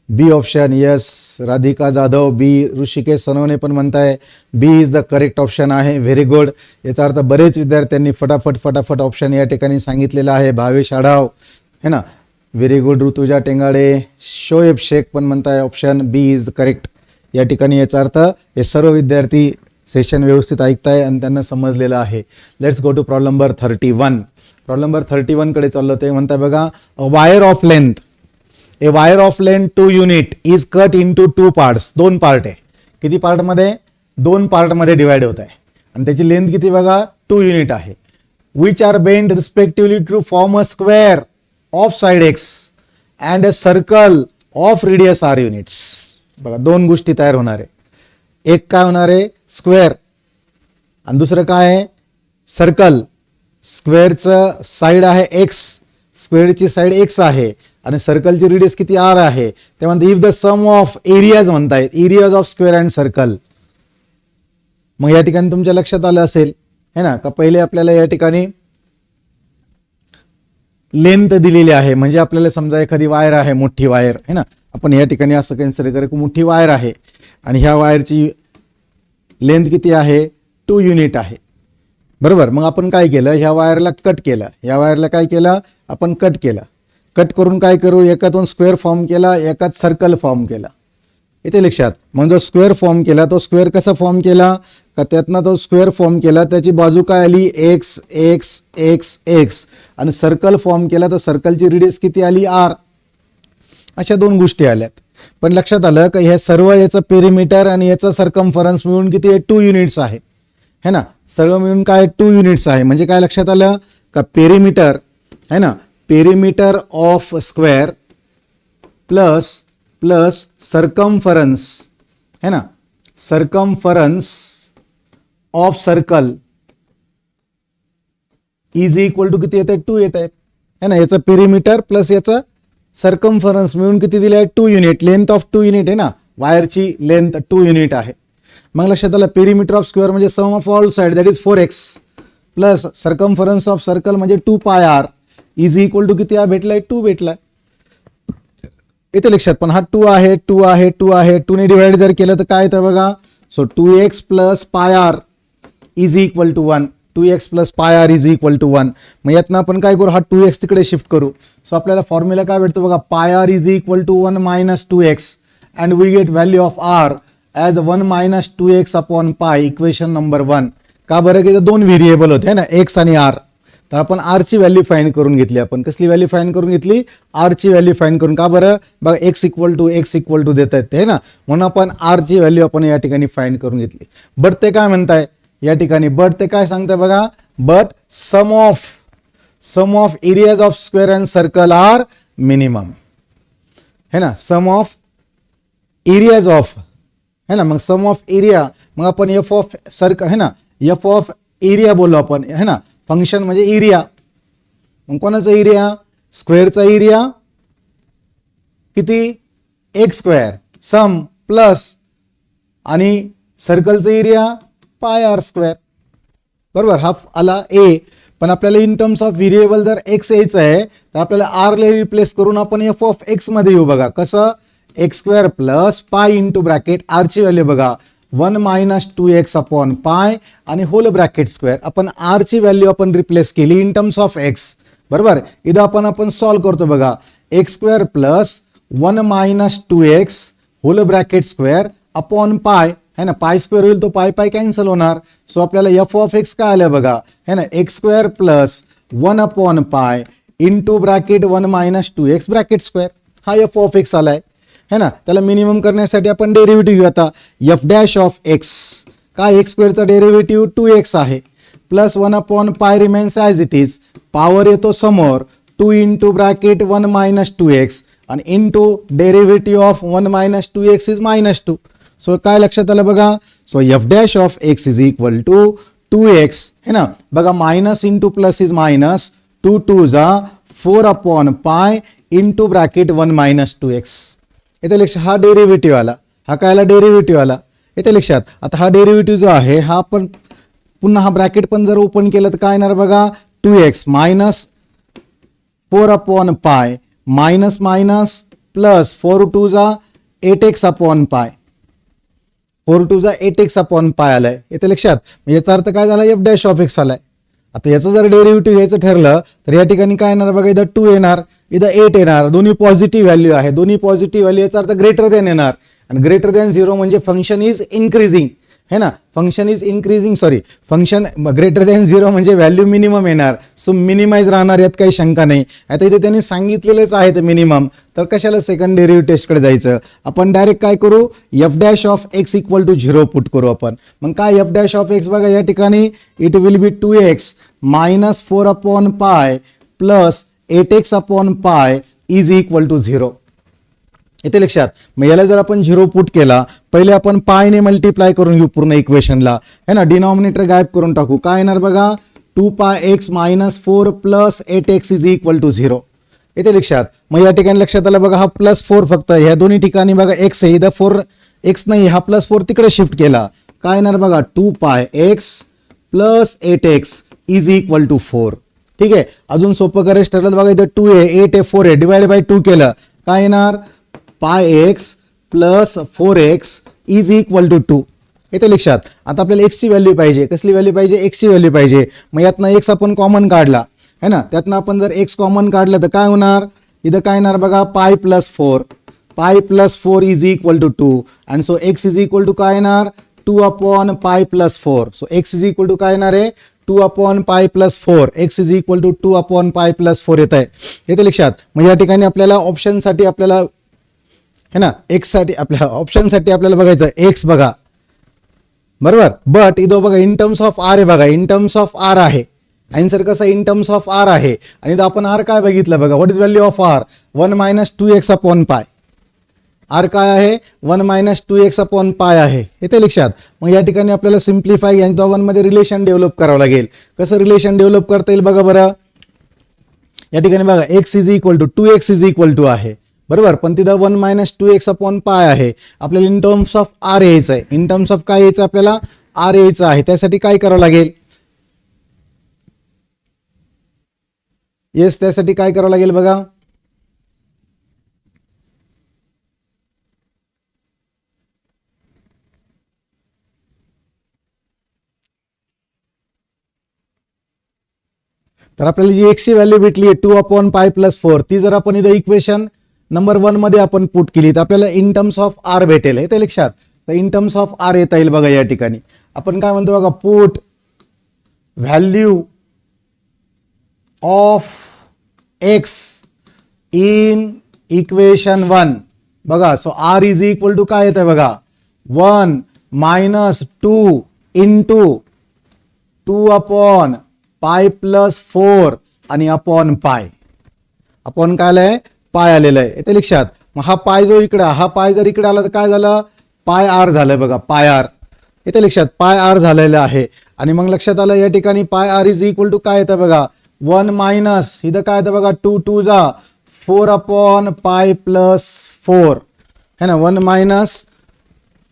बी ऑप्शन. यस, राधिका जाधव बी, ऋषिकेश सोनवणे पण म्हणताय B is the correct option आहे. Very good. याचा अर्थ बरेच विद्यार्थ्यांनी फटाफट ऑप्शन या ठिकाणी सांगितलेला आहे. भावेश आढाव है ना, व्हेरी गुड. ऋतुजा टेंगाडे, शोएब शेख पण म्हणताय ऑप्शन बी इज करेक्ट. या ठिकाणी याचा अर्थ हे सर्व विद्यार्थी सेशन व्यवस्थित ऐकताय आणि त्यांना समजलेलं आहे. Let's go to problem number 31. Problem number 31 कडे चाललो. ते म्हणताय बघा, a wire of length, a wire of length 2 unit is cut into 2 parts. 2 part आहे. किती पार्टमध्ये? 2 पार्टमध्ये डिवाइड होत आहे आणि त्याची लेंथ किती बघा? 2 युनिट आहे. Which are bend respectively to form a square of side x and a circle of radius r units. बघा 2 गोष्टी तयार होणार आहे. एक काय होणार आहे? स्क्वेअर, आणि दुसरं काय आहे? सर्कल. स्क्वेअरचं साईड आहे x, स्क्वेअरची साईड x आहे आणि सर्कलची रेडियस किती r आहे. ते म्हणतात if the sum of areas म्हणतायत, areas of square and circle. मग या ठिकाणी तुमच्या लक्षात आलं असेल है ना का पहिले आपल्याला या ठिकाणी लेंथ दिलेली आहे. म्हणजे आपल्याला समजा एखादी वायर आहे, मोठी वायर है ना, आपण या ठिकाणी असं कन्सिडर करू की मोठी वायर आहे आणि ह्या वायरची लेंथ किती आहे? 2 युनिट आहे. बरोबर, मग आपण काय केलं? ह्या वायरला कट केलं. ह्या वायरला काय केलं? आपण कट केलं. कट करून काय करू? एकातून स्क्वेअर फॉर्म केला, एकात सर्कल फॉर्म केला. इथे लक्षात, मग जो स्क्वेअर फॉर्म केला तो स्क्वेअर कसा फॉर्म केला का त्यातनं तो स्क्वेअर फॉर्म केला, त्याची बाजू काय आली? X x x x. आणि सर्कल फॉर्म केला तर सर्कलची रेडियस किती आली? r. अशा 2 गोष्टी आल्यात. पण लक्षात आलं का ह्या सर्व याचं पेरिमीटर आणि याचं सर्कम्फरन्स मिळून किती आहे? 2 युनिट्स आहे है ना. सर्व मिळून काय 2 युनिट्स आहे. म्हणजे काय लक्षात आलं का पेरिमीटर है ना, perimeter of square plus plus circumference है ना, circumference of circle is equal to किती येत आहे? 2 येत आहे है ना. याचं पेरिमीटर प्लस याचं सर्कम्फरन्स मिळून किती दिले आहे? 2 युनिट. लेंथ ऑफ 2 युनिट आहे ना, वायरची लेंथ 2 युनिट आहे. मग लक्षात आलं पेरिमीटर ऑफ स्क्वेअर म्हणजे sum of all side that is 4x plus circumference of circle म्हणजे 2 पाय r इज इक्वल टू किती हा भेटलाय? 2 भेटलाय. इथे लक्षात, पण हा 2 आहे 2 आहे 2 आहे. 2 ने डिवाइड जर केलं तर काय येतं बघा? So 2x plus pi r is equal to 1. 2x plus pi r is equal to 1. मग यातनं आपण काय करू? हा 2x तिकडे शिफ्ट करू. सो आपल्याला फॉर्म्युला काय भेटतो बघा? Pi r is equal to 1 minus 2x and we get value of r as 1 minus 2x upon pi. Equation number 1. का बरं की 2 व्हेरिएबल होते ना, x आणि r. तर आपण r ची व्हॅल्यू फाइंड करून घेतली. आपण कसली व्हॅल्यू फाइंड करून घेतली? r ची व्हॅल्यू फाइंड करून. का बरं? बघा x इक्वल टू देत आहेत ते ना, म्हणून आपण r ची व्हॅल्यू आपण या ठिकाणी फाइंड करून घेतली. बट ते काय म्हणताय या ठिकाणी? बट ते काय सांगताय बघा? But sum of areas of square and circle are minimum है ना, सम ऑफ एरियाज ऑफ, है ना, मग सम ऑफ एरिया, मग आपण एफ ऑफ सर्कल, है ना, एफ ऑफ एरिया बोललो आपण, है ना, फंक्शन म्हणजे एरिया. मग कोणाचा एरिया, स्क्वेअरचा एरिया किती, एक्स स्क्वेअर सम प्लस आणि सर्कलचा एरिया पाय आर स्क्वेअर. बरोबर, हा आला ए. पण आपल्याला इन टर्म्स ऑफ व्हेरिएबल जर एक्स यायचं आहे तर आपल्याला आर ला रिप्लेस करून आपण एफ ऑफ एक्स मध्ये येऊ. बघा कसं, x square plus pi into bracket r ची व्हॅल्यू बघा 1 - 2x अपॉन पाय आणि होल ब्रॅकेट स्क्वेअर. आपण आर ची व्हॅल्यू आपण रिप्लेस केली इन टर्म्स ऑफ एक्स. बरोबर, इथं आपण सॉल्व करतो बघा, x square plus 1 - 2x whole bracket square upon pi, है ना, पाय स्क्वेअर होईल तो पाय पाय कॅन्सल होणार. सो आपल्याला एफ ऑफ एक्स काय आलं बघा, है ना, एक्स स्क्वेअर प्लस 1 अपॉन पाय into bracket 1 - 2x bracket square. हा एफ ऑफ एक्स आलाय, है ना. त्याला मिनिमम करण्यासाठी आपण डेरिव्हेटिव्ह घेऊ आता. एफ डॅश ऑफ एक्स काय, एक्स स्क्वेअरचा डेरिव्हेटिव्ह 2x आहे plus 1 upon pi remains as it is, power येतो समोर 2 इंटू ब्रॅकेट 1 - 2x आणि into derivative of 1 - 2x is -2. So काय लक्षात आलं बघा, so F dash of x is equal to 2x, है ना. बघा minus into plus is minus, 2 2 जा 4 अपॉन पाय इंटू ब्रॅकेट 1 - 2x. येथे लक्षात, हा डेरिव्हेटिव्ह आला, हा काय आला, डेरिव्हेटिव्ह आला. येथे लक्षात, आता हा डेरिव्हेटिव्ह जो आहे हा आपण पुन्हा हा ब्रॅकेट पण जर ओपन केलं तर काय येणार बघा, 2x minus 4 upon pi minus minus plus 4 2 जा 8x अपॉन पाय, 4 2 जा 8x अपॉन पाय आलाय. येथे लक्षात, याचा अर्थ काय झाला, एफ डॅश ऑफ एक्स आलाय. आता याचं जर डेरिव्हेटिव्ह घ्यायचं ठरलं तर या ठिकाणी काय येणार बघा, इथं 2 येणार, इथं 8 येणार, दोन्ही पॉझिटिव्ह व्हॅल्यू आहे, दोन्ही पॉझिटिव्ह व्हॅल्यू, याचा अर्थ ग्रेटर दॅन येणार. आणि ग्रेटर दॅन 0 म्हणजे फंक्शन इज इन्क्रीजिंग, है ना, function is increasing, sorry function greater than 0 म्हणजे व्हॅल्यू मिनिमम येणार. सो मिनिमाइज राहणार, यात काही शंका नाही. आता इथे त्यांनी सांगितलेलेच आहे ते मिनिमम, तर कशाला सेकंड डेरिव्हेटिव्ह टेस्टकडे जायचं, आपण डायरेक्ट काय करू, f dash of x equal to 0 put करू आपण. मग काय एफ डॅश ऑफ एक्स बघा, या ठिकाणी it will be 2x minus 4 upon pi plus 8x upon pi is equal to 0. इथे लक्षात, मग याला जर आपण 0 पुट केला, पहिले आपण पायने मल्टिप्लाय करून घेऊ पूर्ण इक्वेशनला, है ना, डिनॉमिनेटर गायब करून टाकू. काय येणार बघा, 2πx minus 4 plus 8x is equal to 0. इथे लक्षात, मग या ठिकाणी लक्षात आलं बघा, हा प्लस 4 फक्त ह्या दोन्ही ठिकाणी बघा x आहे, इथं 4x नाही, हा प्लस 4 तिकडे शिफ्ट केला. काय येणार बघा, 2πx plus 8x is equal to 4. ठीक आहे, अजून सोपं करायचं ठरलं बघा, इथं 2 आहे, 8 आहे, 4 आहे, डिवाइड बाय 2 केलं, काय येणार, πx plus 4x is equal to 2. येते लक्षात. आता आपल्याला x ची व्हॅल्यू पाहिजे, कसली व्हॅल्यू पाहिजे, x ची व्हॅल्यू पाहिजे. मग यातनं x आपण कॉमन काढला, है ना, त्यातनं आपण जर x कॉमन काढलं तर काय होणार, इथं काय येणार बघा, pi plus 4 is equal to 2 and so x is equal to काय येणार, 2 upon pi plus 4. So x is equal to काय येणार आहे, 2 upon pi plus 4, x is equal to 2 upon pi plus 4 येत आहे. येते लक्षात. म्हणजे या ठिकाणी आपल्याला ऑप्शनसाठी आपल्याला, है ना, एक्स साठी आपल्या ऑप्शनसाठी आपल्याला बघायचं एक्स बघा, बरोबर. बट इथं बघा इन टर्म्स ऑफ आर आहे बघा, इन टर्म्स ऑफ आर आहे, आन्सर कसं इन टर्म्स ऑफ आर आहे. आणि इथं आपण आर काय बघितलं बघा, what is value of r, 1 - 2x upon pi. R काय आहे, 1 - 2x अपॉन पाय आहे. येते लक्षात. मग या ठिकाणी आपल्याला सिम्प्लिफाय या दोघांमध्ये रिलेशन डेव्हलप करावं लागेल. कसं रिलेशन डेव्हलप करता येईल बघा बरं. या ठिकाणी बघा x is equal to 2x is equal to आहे, बरोबर. पण तिथं 1 - 2x अपॉन पाय आहे. आपल्याला इन टर्म्स ऑफ आर यायचं आहे. इन टर्म्स ऑफ काय यायचं आपल्याला, आर यायचं आहे. त्यासाठी काय करावं लागेल, येस, त्यासाठी काय करावं लागेल बघा, तर आपल्याला जी x ची व्हॅल्यू भेटली आहे 2 अपॉन पाय प्लस 4, ती जर आपण इथं इक्वेशन नंबर 1 मध्ये आपण पुट केली तर आपल्याला इन टर्म्स ऑफ आर भेटेल. येते लक्षात. तर इन टर्म्स ऑफ आर येता येईल बघा. या ठिकाणी आपण काय म्हणतो बघा, put value of x in equation 1 बघा. So r is equal to काय येत आहे बघा, 1 - 2 इंटू 2 अपॉन पाय प्लस 4 आणि अपॉन पाय. अपॉन काय आलंय, पाय आलेलं आहे. येते लक्षात. मग हा पाय जो इकडे, हा पाय जर इकडे आला तर काय झालं, पाय आर झालं बघा, पाय आर. येते लक्षात, पाय आर झालेलं आहे. आणि मग लक्षात आलं या ठिकाणी पाय आर इज इक्वल टू काय येतं बघा, 1 मायनस इथं काय येतं बघा, 2 2 जा 4 अपॉन पाय प्लस 4 है ना, 1 मायनस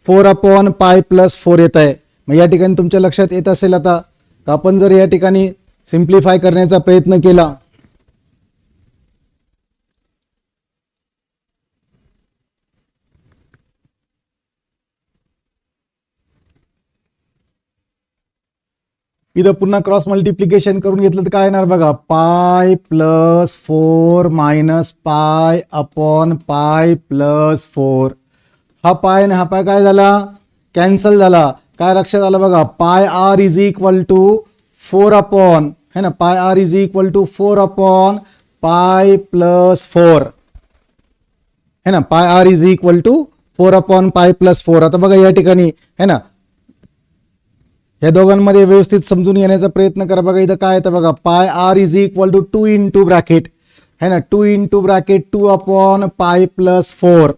4 अपॉन पाय प्लस 4 येत आहे. मग या ठिकाणी तुमच्या लक्षात येत असेल आता, आपण जर या ठिकाणी सिम्प्लिफाय करण्याचा प्रयत्न केला, इथं पुन्हा क्रॉस मल्टिप्लिकेशन करून घेतलं तर काय येणार बघा, pi plus 4 minus pi upon pi plus 4. हा पाय आणि हा पाय काय झाला, कॅन्सल झाला. काय लक्षात आलं बघा, pi r is equal to 4 upon है ना, pi r is equal to 4 upon pi plus 4 है ना, pi r is equal to 4 upon pi plus 4. आता बघा या ठिकाणी है ना, या दोघांमध्ये व्यवस्थित समजून येण्याचा प्रयत्न करा. बघा इथं काय येतं बघा, pi r is equal to 2 into bracket है ना, 2 into bracket 2 upon pi plus 4.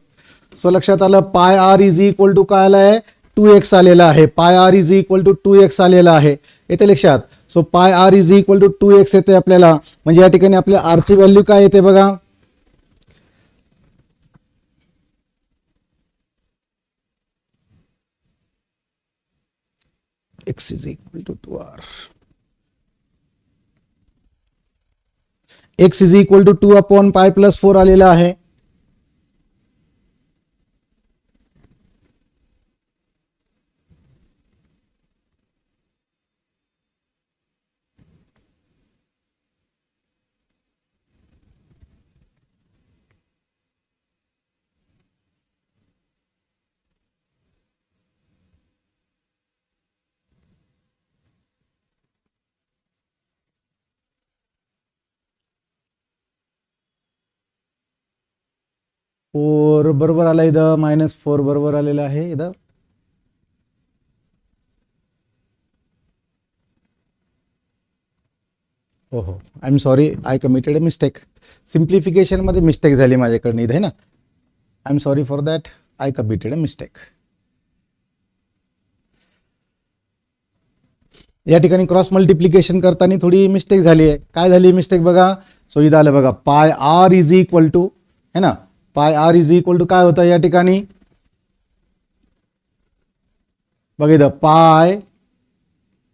So लक्षात आलं, पाय आर इज इक्वल टू काय आलं आहे, 2x आलेला आहे. पाय r is equal to 2x आलेला आहे, येते लक्षात. सो पाय r is equal to 2x येते आपल्याला. म्हणजे या ठिकाणी आपल्या आरची व्हॅल्यू काय येते बघा, x is equal to 2r. x is equal to 2 upon pi plus 4 आलेला आहे. फोर बरोबर आला, इथं -4 बरोबर आलेलं आहे इथं. हो हो, I am sorry, I committed a mistake. सिम्प्लिफिकेशनमध्ये मिस्टेक झाली माझ्याकडनं इथे ना, I am sorry for that, I committed a mistake. या ठिकाणी क्रॉस मल्टिप्लिकेशन करताना थोडी मिस्टेक झाली आहे. काय झाली मिस्टेक बघा, सो इथं आलं बघा, pi r is equal to है ना, pi r is equal to काय होतं या ठिकाणी बघा, इथं पाय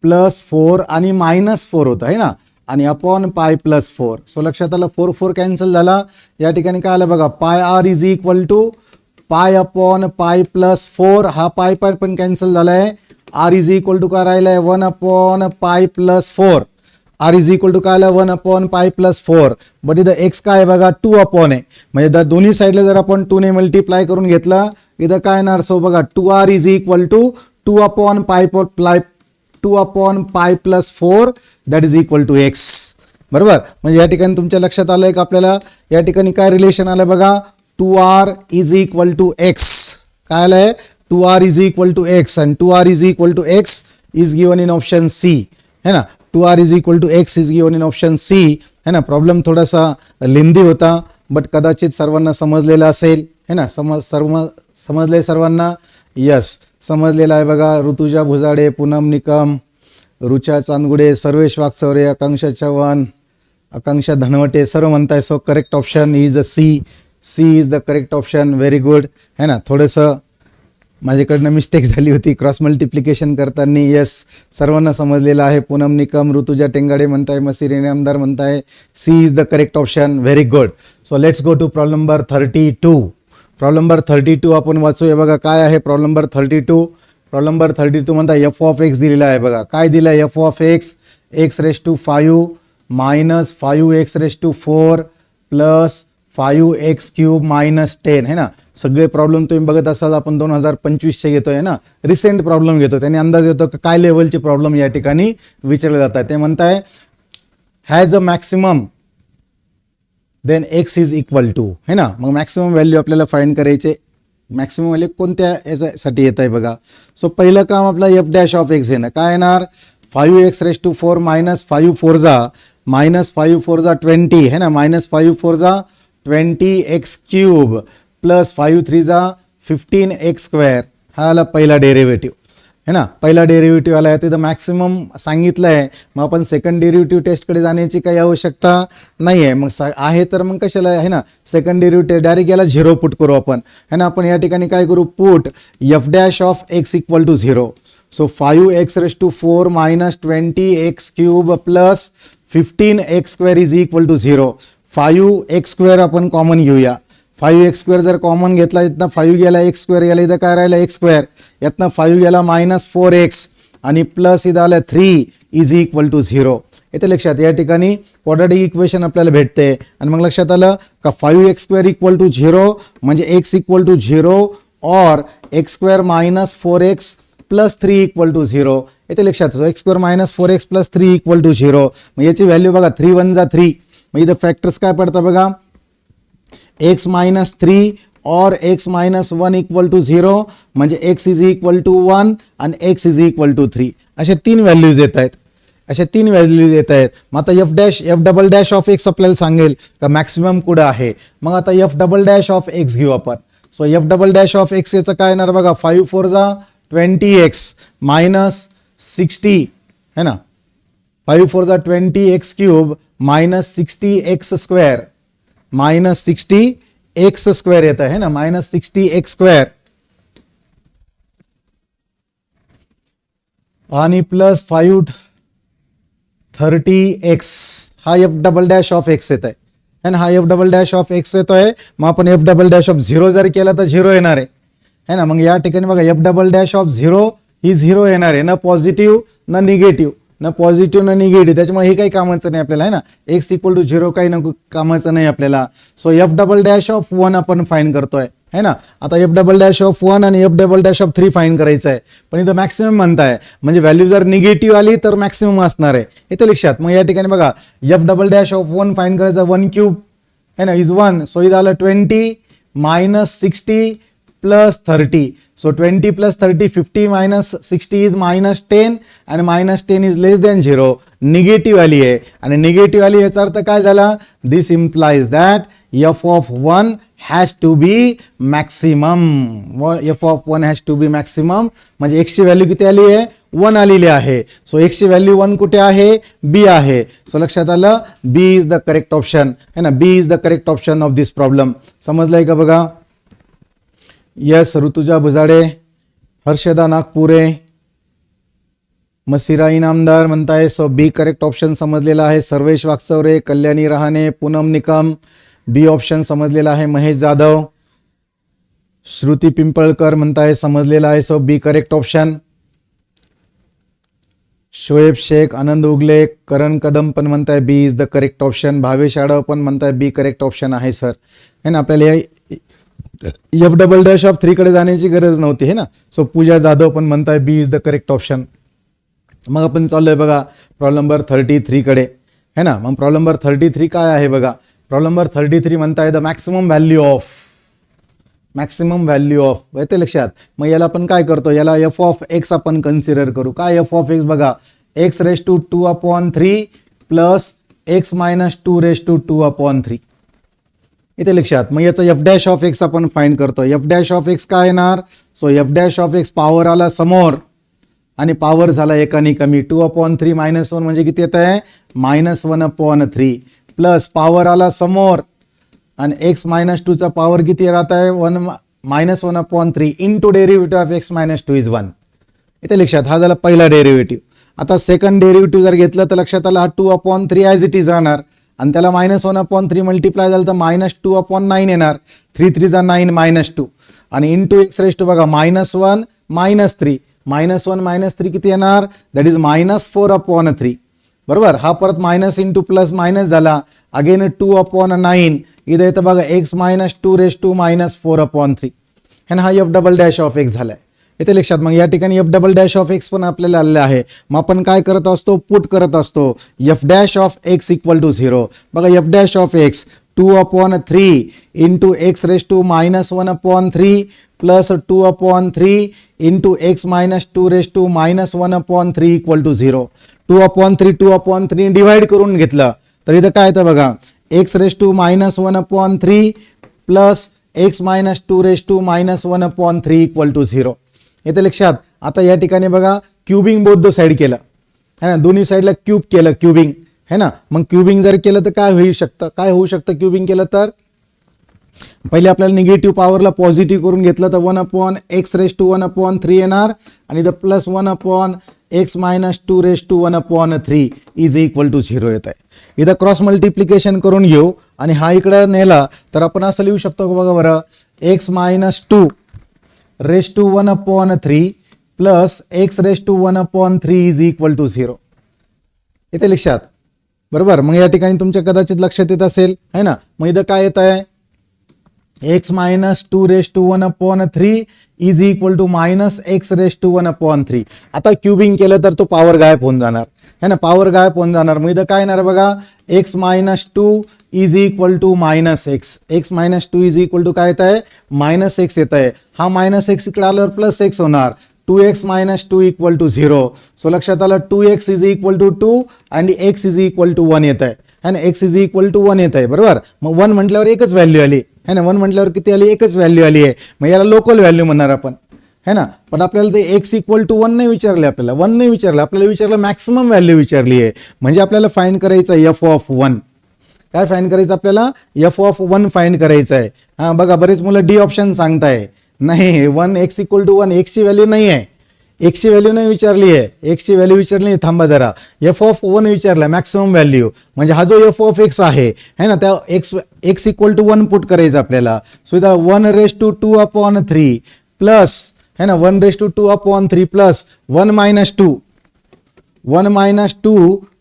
प्लस 4 आणि -4 होतं है ना, आणि अपॉन पाय प्लस 4. सो लक्षात आलं, 4 4 कॅन्सल झाला. या ठिकाणी काय आलं बघा, pi r is equal to pi upon pi plus 4. हा पाय पण कॅन्सल झाला आहे. आर इज इक्वल टू काय राहिलं आहे, 1 upon pi plus 4. R is equal to काय आलं, 1 अपॉन पाय प्लस 4. बट इथं एक्स काय आहे बघा, 2 अपॉन आहे. म्हणजे दोन्ही साईडला जर आपण 2 ने मल्टिप्लाय करून घेतला, इथं काय येणार, सो बघा 2r is equal to 2 upon पाय 2 upon pi plus 4 that is equal to x. बरोबर. म्हणजे या ठिकाणी तुमच्या लक्षात आलं आहे का आपल्याला या ठिकाणी काय रिलेशन आलं बघा, 2r is equal to x. काय आलं आहे, 2r is equal to x, आणि 2r is equal to x is given in option C है ना. 2r is equal to x is given in option C है ना. प्रॉब्लेम थोडासा लेंदी होता, बट कदाचित सर्वांना समजलेला असेल है ना. समजले सर्वांना, यस समजलेला आहे बघा. ऋतुजा भुजाडे, पूनम निकम, रुचा चांदगुडे, सर्वेश वागचौरे, आकांक्षा चव्हाण, आकांक्षा धनवटे सर्व म्हणताय. So correct option is C. C is the correct option. Very good है ना. थोडंसं माझ्याकडनं मिस्टेक झाली होती क्रॉस मल्टिप्लिकेशन करताना. यस सर्वांना समजलेलं आहे. पूनम निकम, ऋतुजा टेंगाडे म्हणताय, मसीर इनामदार म्हणताय C is the correct option. Very good. So let's go to problem number 32. Problem number 32 आपण वाचूया बघा. काय आहे प्रॉब्लेम नंबर 32. प्रॉब्लेम नंबर 32 म्हणता एफ ऑफ एक्स दिलेला आहे बघा. काय दिलं आहे, F of x x⁵ minus 5x⁴ plus 5x³ -10 है ना. सगळे प्रॉब्लेम तुम्ही बघत असाल आपण 2025चे घेतोय ना, रिसेंट प्रॉब्लेम घेतो. त्याने अंदाज येतो की काय लेवलचे प्रॉब्लेम या ठिकाणी विचारले जातात. ते म्हणताय has a maximum then x is equal to है ना. मग मॅक्सिमम व्हॅल्यू आपल्याला फाइंड करायचे. मॅक्सिमम व्हॅल्यू कोणत्या याच्यासाठी येत आहे बघा. सो पहिलं काम आपला f' ऑफ एक्स येणं. काय येणार, 5x⁴ मायनस 5 4 जा -5 4 जा 20 है ना, -5 4 जा 20x³ प्लस 5 3 जा 15x², हा आला पहिला डेरिव्हेटिव्ह है ना. पहिला डेरिव्हेटिव्ह आला आहे, तिथं मॅक्सिमम सांगितलं आहे. मग आपण सेकंड डेरिव्हेटिव्ह टेस्टकडे जाण्याची काही आवश्यकता नाही आहे. मग आहे तर मग कशाला आहे ना, सेकंड डेरिव्हेटिव्ह डायरेक्ट याला 0 पुट करू आपण है ना. आपण या ठिकाणी काय करू, put f' equal to 0. So 5x⁴ minus 20x³ plus 15x² is equal to 0. 5x² आपण कॉमन घेऊया. 5x² जर कॉमन घेतला, इथनं 5 गेला, x² गेला, इथं काय राहिलं x², यातनं 5 गेला -4x आणि प्लस इथं आलं 3 इज इक्वल टू 0. इथे लक्षात, या ठिकाणी क्वाड्रॅटिक इक्वेशन आपल्याला भेटते. आणि मग लक्षात आलं का 5x² इक्वल टू 0 म्हणजे x इक्वल टू 0 और x² minus 4x plus 3 equal to 0. इथे लक्षात, x² minus 4x plus 3 equal to 0. मग याची व्हॅल्यू बघा, 3 1 जा 3. मग इथं फॅक्टर्स काय पडतं बघा, x मायनस 3 और x मायनस 1 इक्वल टू 0 म्हणजे x इज इक्वल टू 1 आणि x इज इक्वल टू 3. अशा 3 व्हॅल्यूज येत आहेत, अशा 3 व्हॅल्यूज येत आहेत. मग आता f' ऑफ x आपल्याला सांगेल का मॅक्सिमम कुठं आहे. मग आता f' ऑफ x घेऊ आपण. सो f' ऑफ x याचं काय येणार बघा, 5 4 जा 20x मायनस 60 है ना. 5 4 जा 20x³ minus 60x² minus 60x² येता है ना, मायनस 60x² आणि प्लस 530x, हा f' ऑफ x येत आहे and हा f' ऑफ x येतोय. मग आपण f' ऑफ 0 जर केला तर 0 येणार आहे ना. मग या ठिकाणी बघा, f' ऑफ 0 ही 0 येणार आहे, ना पॉझिटिव्ह ना निगेटिव्ह, ना पॉझिटिव्ह ना निगेटिव्ह. त्याच्यामुळे हे काही कामाचं नाही आपल्याला है ना. x इक्वल टू 0 काही नको, कामाचं नाही आपल्याला. सो f' ऑफ 1 आपण फाइंड करतोय है ना. आता f' ऑफ 1 आणि f' ऑफ 3 फाइंड करायचं आहे. पण इथं मॅक्सिमम म्हणताय, म्हणजे व्हॅल्यू जर निगेटिव्ह आली तर मॅक्सिमम असणार आहे, इथे लक्षात. मग या ठिकाणी बघा, f' ऑफ 1 फाइंड करायचं, 1³ है ना इज 1. सो इथं आलं 20 मायनस 60 प्लस 30. सो 20 प्लस 30 50 मायनस 60 इज मायनस 10 आणि मायनस 10 इज लेस दॅन 0. निगेटिव्ह आली आहे आणि निगेटिव्ह आली याचा अर्थ काय झाला, this implies that f of 1 has to be maximum. f of 1 has to be maximum म्हणजे x ची व्हॅल्यू किती आली आहे, 1 आलेली आहे. सो x ची व्हॅल्यू 1 कुठे आहे, b आहे. सो लक्षात आलं, b is the correct option है ना. b is the correct option of this problem. समजलंय का बघा. यस ऋतुजा भुजाडे, हर्षदा नागपुरे, मसिरा इनामदार म्हणताय. सो बी करेक्ट ऑप्शन समजलेला आहे. सर्वेश वागचौरे, कल्याणी रहाणे, पूनम निकम, बी ऑप्शन समजलेला आहे. महेश जाधव, श्रुती पिंपळकर म्हणताय समजलेला आहे. So B correct option. Shoaib Shaikh, Anand Ugale, Karan Kadam पण म्हणताय B is the correct option. Bhavesh आडव पण म्हणताय बी करेक्ट ऑप्शन आहे सर है ना. आपल्याला f' ऑफ 3 कडे जाण्याची गरज नव्हती है ना. सो पूजा जाधव पण म्हणताय B is the correct option. मग आपण चाललोय बघा प्रॉब्लेम नंबर 33 कडे है ना. मग प्रॉब्लेम नंबर 33 काय आहे बघा. प्रॉब्लेम नंबर 33 म्हणताय द मॅक्सिमम व्हॅल्यू ऑफ येते लक्षात. मग याला आपण काय करतो, याला f ऑफ x आपण कन्सिडर करू. काय f ऑफ x बघा, x⁻² प्लस x मायनस 2⁻² इथे लक्षात. मग याचं f' ऑफ x आपण फाइंड करतो. f' ऑफ x काय येणार, so f' of x power आला समोर आणि पॉवर झाला एकाने कमी. 2/3 -1 म्हणजे किती येत आहे, -1/3 प्लस पॉवर आला समोर आणि x - 2 चा पॉवर किती राहत आहे, -1/3 into derivative of x - 2 is 1. इथे लक्षात, हा झाला पहिला डेरिव्हेटिव्ह. आता सेकंड डेरिव्हेटिव्ह जर घेतलं तर लक्षात आला, हा 2/3 ॲज इट इज राहणार आणि त्याला -1/3 मल्टिप्लाय झालं तर -2/9 येणार. 3 3 जा 9 -2 आणि इंटू x⁻² बघा -1 -3 -1 -3 किती येणार, दॅट इज -4/3 बरोबर. हा परत मायनस इंटू प्लस मायनस झाला, अगेन 2/9 इथं येतं बघा x - 2⁻⁻⁴ आणि हा f" ऑफ x झालाय इथे लक्षात. मग या ठिकाणी f" ऑफ x पण आपल्याला आलेलं आहे. मग आपण काय करत असतो, पुट करत असतो f' of x equal to 0. बघा f' of x 2/3 into x⁻⁻1/3 plus 2/3 into x - 2⁻⁻1/3 equal to 0. 2/3 divide करून घेतलं तर इथं काय येतं बघा, x⁻⁻1/3 plus x minus 2 raise to minus 1/3 equal to 0. येते लक्षात. आता या ठिकाणी बघा क्युबिंग बोथ द साईड केलं है ना, दोन्ही साईडला क्यूब केलं क्युबिंग है ना. मग क्युबिंग जर केलं तर काय होऊ शकतं क्युबिंग केलं तर पहिले आपल्याला निगेटिव्ह पॉवरला पॉझिटिव्ह करून घेतलं तर 1/x रेस टू 1/3 येणार आणि the plus 1/x minus 2 raise to 1/3 is equal to 0 येत आहे. इथं क्रॉस मल्टिप्लिकेशन करून घेऊ आणि हा इकडं नेला तर आपण असं लिहू शकतो बघा बरं, x minus 2 raise to 1/3 plus x raise to 1/3 is equal to 0. येते लक्षात बरोबर. मग या ठिकाणी तुमच्या कदाचित लक्षात येत असेल है ना. मग इथं काय येत आहे, x minus 2 raise to 1/3 is equal to minus x raise to 1/3. आता क्युबिंग केलं तर तो पॉवर गायब होऊन जाणार है ना, पॉवर गायब होऊन जाणार. मग इथं काय येणार बघा, x minus 2 is equal to minus x. X minus 2 is equal to काय येत आहे, मायनस एक्स येत आहे. हा मायनस एक्स इकडे आल्यावर प्लस एक्स होणार. 2x minus 2 equal to 0. So लक्षात आलं 2x इज इक्वल टू 2 आणि x इज इक्वल टू 1 येत आहे है ना. x इज इक्वल टू 1 येत आहे बरोबर. मग 1 म्हटल्यावर एकच व्हॅल्यू आली है ना, 1 म्हटल्यावर किती आली, एकच व्हॅल्यू आली आहे. मग याला लोकल व्हॅल्यू म्हणणार आपण है ना. पण आपल्याला ते x इक्वल टू 1 नाही विचारले, आपल्याला 1 नाही विचारलं, आपल्याला विचारलं मॅक्सिमम व्हॅल्यू विचारली आहे. म्हणजे आपल्याला फाइंड करायचं f ऑफ 1. काय फाइंड करायचं आपल्याला, f ऑफ 1 फाइंड करायचं आहे. हां बघा बरेच मुलं डी ऑप्शन सांगताय, नाही 1 x इक्वल टू 1, एक्सची व्हॅल्यू नाही आहे, एक्सची व्हॅल्यू नाही विचारली आहे, एक्सची व्हॅल्यू विचारली नाही. थांबा जरा, f ऑफ 1 विचारला मॅक्सिमम व्हॅल्यू. म्हणजे हा जो f ऑफ x आहे है ना, त्या x इक्वल टू 1 पुट करायचं आपल्याला. सो इथं 1 रेस टू 2/3 प्लस है ना 1 raise to 2/3 plus 1 minus 2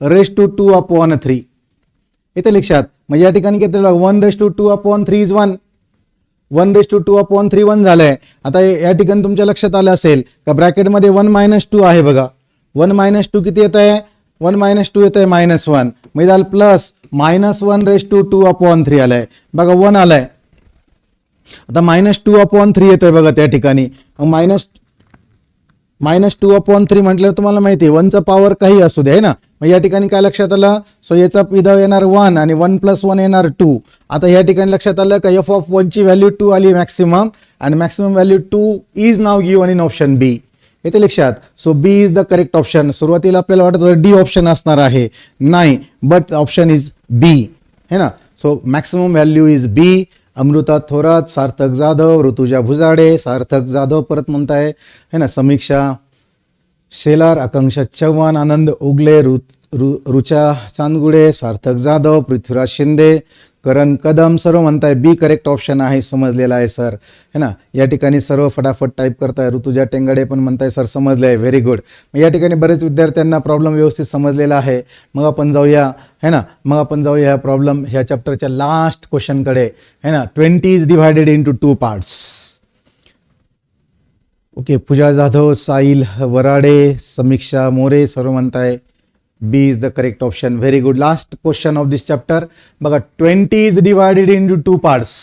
raise to 2/3 येते लक्षात. म्हणजे या ठिकाणी किती 1 raise to 2/3 is 1, 1 raise to 2/3 1 झालंय. आता या ठिकाणी तुमच्या लक्षात आलं असेल का ब्रॅकेटमध्ये 1 मायनस 2 आहे बघा. 1 मायनस 2 किती येत आहे, 1 मायनस 2 येत आहे मायनस 1. म्हणजे झालं प्लस मायनस 1 रेस टू 2/3 आलाय बघा, 1 आलाय. आता मायनस 2/3 येत आहे बघा त्या ठिकाणी. मायनस 2/3 म्हटल्यावर तुम्हाला माहिती आहे 1चा पॉवर काही असू दे आहे ना. मग या ठिकाणी काय लक्षात आलं, सो याचा इथं येणार 1 आणि 1 प्लस 1 येणार 2. आता या ठिकाणी लक्षात आलं का f ऑफ 1 ची व्हॅल्यू 2 आली मॅक्सिमम आणि मॅक्सिमम व्हॅल्यू 2 इज नाव गिव्हन इन ऑप्शन बी. येते लक्षात. So B is the correct option. सुरुवातीला आपल्याला वाटत होतं डी ऑप्शन असणार आहे, नाही, बट ऑप्शन इज बी है ना. सो मॅक्सिमम व्हॅल्यू इज बी. अमृता थोरात, सार्थक जाधव, ऋतुजा भुजाडे, सार्थक जाधव परत म्हणताय है ना, समीक्षा शेलार, आकांक्षा चव्हाण, आनंद उगले, रुचा चांदगुडे, सार्थक जाधव, पृथ्वीराज शिंदे, करण कदम, सर्व म्हणताय बी करेक्ट ऑप्शन आहे, समजलेला आहे सर है ना. या ठिकाणी सर्व फटाफट टाईप करताय. ऋतुजा टेंगडे पण म्हणताय सर समजले आहे, व्हेरी गुड. या ठिकाणी बरेच विद्यार्थ्यांना प्रॉब्लेम व्यवस्थित समजलेला आहे. मग आपण जाऊया है ना, मग आपण जाऊया ह्या प्रॉब्लेम ह्या चॅप्टरच्या लास्ट क्वेश्चनकडे है ना. 20 is divided into 2 parts. Okay, Pooja Jadhav, Sahil Warade, Samiksha More सर्व म्हणताय B is the correct option. Very good. Last question of this chapter. बघा 20 is divided into 2 parts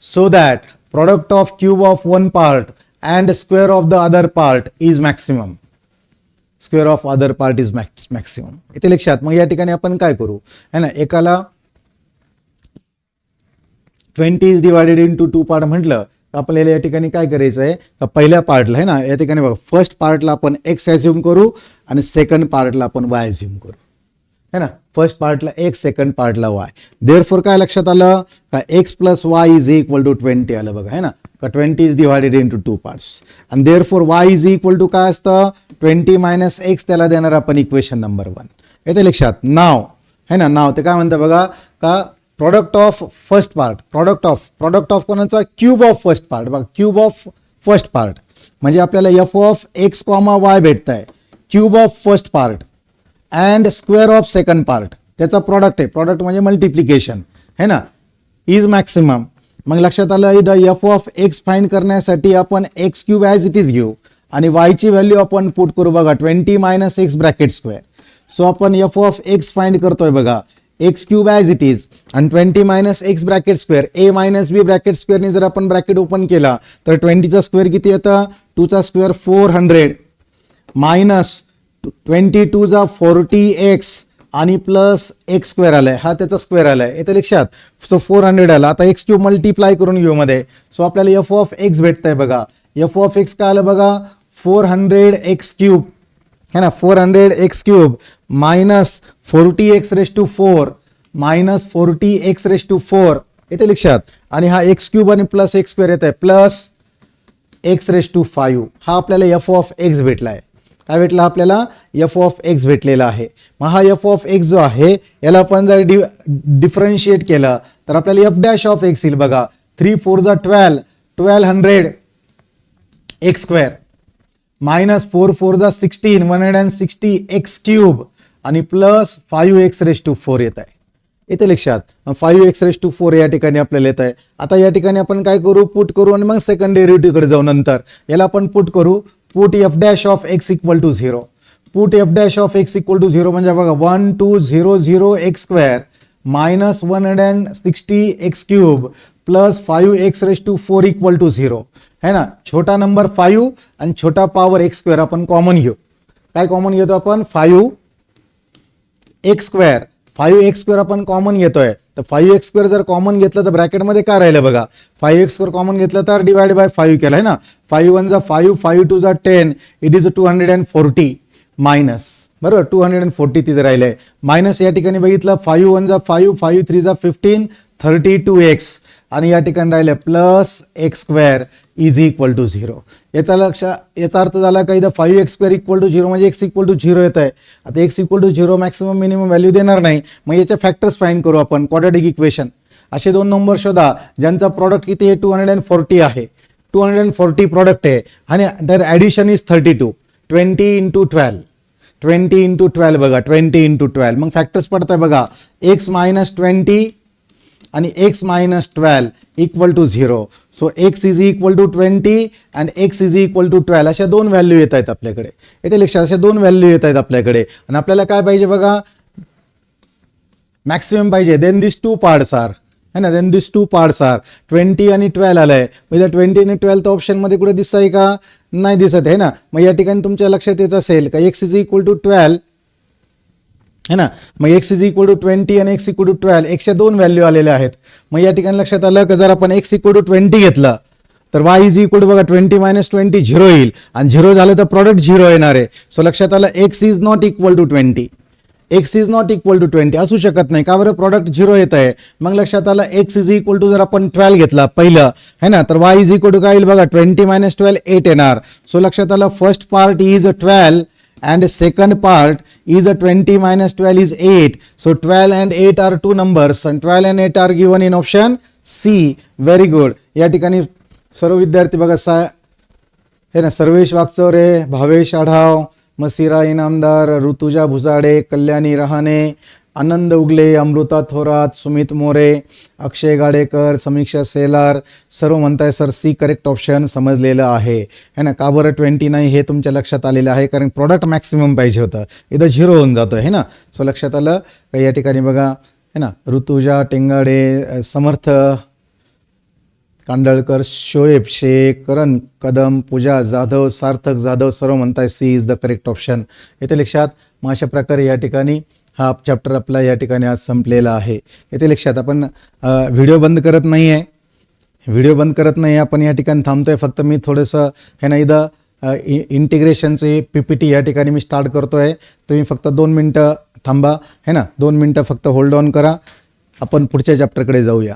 so that product of cube of one part and square of the other part is maximum. Square of other part is maximum. इथे लक्षात. मग या ठिकाणी आपण काय करू है ना, एकाला 20 is divided into 2 part म्हटलं आपल्याला या ठिकाणी काय करायचं आहे का पहिल्या पार्टला आहे ना, या ठिकाणी बघा फर्स्ट पार्टला आपण x ॲझ्युम करू आणि सेकंड पार्टला आपण y ॲझ्युम करू है ना. फर्स्ट पार्टला x, सेकंड पार्टला y. देअरफॉर काय लक्षात आलं का x plus y is equal to 20 आलं बघा है ना, का 20 इज डिवायडेड इंटू 2 पार्ट्स आणि therefore y is equal to काय असतं 20 मायनस x, त्याला देणार आपण इक्वेशन नंबर 1. येते लक्षात. नाव है ना, नाव ते काय म्हणतं बघा का product of first part, product of कोणाचा, क्यूब ऑफ फर्स्ट पार्ट. बघा क्यूब ऑफ फर्स्ट पार्ट म्हणजे आपल्याला f ऑफ x, y भेटत आहे. Cube of first part and square of second part त्याचा प्रॉडक्ट आहे. प्रॉडक्ट म्हणजे मल्टिप्लिकेशन है ना, इज मॅक्सिमम. मग लक्षात आलं इथं f ऑफ x फाइंड करण्यासाठी आपण x cube as it is घेऊ आणि y ची व्हॅल्यू आपण पुट करू बघा 20 minus x bracket square. So आपण f ऑफ x फाइंड करतोय बघा x cube as it is आणि 20 मायनस एक्स ब्रॅकेट स्क्वेअर, ए मायनस बी ब्रॅकेट स्क्वेअरने जर आपण ब्रॅकेट ओपन केला तर 20चा स्क्वेअर किती येतं, 2चा स्क्वेअर 400 मायनस 22 जा 40x आणि प्लस एक्स स्क्वेअर आलाय, हा त्याचा स्क्वेअर आलाय येते लक्षात. सो 400 आला. आता एक्स क्यूब मल्टिप्लाय करून घेऊ मध्ये. सो आपल्याला एफ ऑफ एक्स भेटतंय बघा. एफ ऑफ एक्स काय आलं बघा 400 एक्स क्यूब है ना, 400 x cube minus 40 x raise to 4 minus 40 x raise to 4 येते लक्षात. आणि हा एक्स क्यूब आणि प्लस एक्स स्क्वेअर येत आहे प्लस एक्स रेस टू 5. हा आपल्याला एफ ऑफ एक्स भेटला आहे. काय भेटला आपल्याला एफ ऑफ एक्स भेटलेला आहे. मग हा एफ ऑफ एक्स जो आहे याला आपण जर डिफरन्शिएट केलं तर आपल्याला एफ डॅश ऑफ एक्स येईल बघा. 3 4 जा 12 1200 एक्स स्क्वेअर मायनस 4 4 जा 16 160 एक्स क्यूब आणि प्लस 5 एक्स रेस टू 4 येत आहे येते लक्षात. 5 एक्स रेस टू 4 या ठिकाणी आपल्याला येत आहे. आता या ठिकाणी आपण काय करू पुट करू आणि मग सेकंड डेरिव्हेटिव्हकडे जाऊ. नंतर याला आपण पुट करू. Put f dash of x equal to 0. Put f dash of x equal to 0 म्हणजे बघा 1200 x square minus 160 x cube plus 5 x raise to 4 equal to 0 है ना. छोटा नंबर 5 आणि छोटा पॉवर एक्स स्क्वेअर आपण कॉमन घेऊ. काय कॉमन घेतो आपण 5 एक्स स्क्वेअर. 5 एक्स स्क्वेअर आपण कॉमन घेतोय तर 5 एक्स स्क्वेअर जर कॉमन घेतलं तर ब्रॅकेटमध्ये काय राहिलं बघा 5 एक्स स्क्वेअर कॉमन घेतलं तर डिवाइड बाय 5 केलं आहे ना. 5 1 जा 5 5 2 जा 10 इट इज 240 मायनस बरोबर 240 तिथे राहिलंय मायनस. या ठिकाणी बघितलं 5 1 जा 5 5 3 जा 15 32 एक्स आणि या ठिकाणी राहिलं plus x square is equal to 0. याचा अर्थ झाला का इथं 5 एक्स स्क्वेअर इक्वल टू 0 म्हणजे एक्स इक्वल टू 0 येत आहे. आता x equal to 0 maximum minimum value देणार नाही. मग याचे फॅक्टर्स फाइंड करू आपण. क्वाड्रॅटिक इक्वेशन असे दोन नंबर शोधा ज्यांचा प्रॉडक्ट किती आहे 240 आहे. 240 प्रॉडक्ट आहे आणि दर ॲडिशन इज 32 20 इंटू 12 20 इंटू 12 बघा 20 इंटू 12. मग फॅक्टर्स पडताय बघा एक्स मायनस 20 आणि x minus 12 equal to 0. So x is equal to 20 and x is equal to 12 अशा दोन व्हॅल्यू येत आहेत आपल्याकडे येते लक्षात. अशा दोन व्हॅल्यू येत आहेत आपल्याकडे आणि आपल्याला काय पाहिजे बघा मॅक्सिमम पाहिजे. देन दिस टू पार्ट्स आर है ना. देन दिस टू पार्ट्स आर 20 आणि 12 आलंय. म्हणजे 20 आणि 12 तर ऑप्शनमध्ये कुठे दिसत आहे का नाही दिसत आहे ना. मग या ठिकाणी तुमच्या लक्षात येत असेल का एक्स इज इक्वल टू 12 है ना. मग एक्स इज इक्वल टू 20 आणि एक्स इक्वल टू 12 एकशे दोन व्हॅल्यू आलेल्या आहेत. मग या ठिकाणी लक्षात आलं की जर आपण एक्स इक्वल टू 20 घेतलं तर वाय इज इक्वल टू बघा 20 मायनस 20 0 येईल आणि 0 झालं तर प्रॉडक्ट 0 येणार आहे. सो लक्षात आलं x is not equal to 20. X is not equal to 20 असू शकत नाही का बरं प्रॉडक्ट 0 येत आहे. मग लक्षात आलं एक्स इज इक्वल टू जर आपण 12 घेतला पहिलं है ना तर वाय इज इक्वल टू काय येईल बघा 20 मायनस 12 8 येणार. सो लक्षात आलं first part is 12 and second part is 20 minus 12 is 8. So 12 and 8 are two numbers and 12 and 8 are given in option C. Very good. या ठिकाणी सर्व विद्यार्थी बघा हे ना सर्वेश वागचौरे, भावेश आढाव, मसिरा इनामदार, ऋतुजा भुजाडे, कल्याणी रहाणे, आनंद उगले, अमृता थोरात, सुमित मोरे, अक्षय गाडेकर, समीक्षा सेलार सर्व म्हणताय सर सी करेक्ट ऑप्शन समजलेलं आहे है ना. का बरं 20 नाही हे तुमच्या लक्षात आलेलं आहे कारण प्रॉडक्ट मॅक्सिमम पाहिजे होतं इथं 0 होऊन जातो है ना. सो लक्षात आलं का या ठिकाणी बघा है ना ऋतुजा टेंगाडे, समर्थ कांडळकर, शोएब शेख, करण कदम, पूजा जाधव, सार्थक जाधव सर्व म्हणताय C is the correct option येथे लक्षात. मग अशा प्रकारे या ठिकाणी हा चॅप्टर आपला या ठिकाणी आज संपलेला आहे येथे लक्षात. आपण व्हिडिओ बंद करत नाही आहे आपण या ठिकाणी थांबतोय. फक्त मी थोडंसं हे ना इथं इंटिग्रेशनचे PPT या ठिकाणी मी स्टार्ट करतो आहे. तुम्ही फक्त 2 मिनटं थांबा है ना. 2 मिनटं फक्त होल्ड ऑन करा. आपण पुढच्या चॅप्टरकडे जाऊया.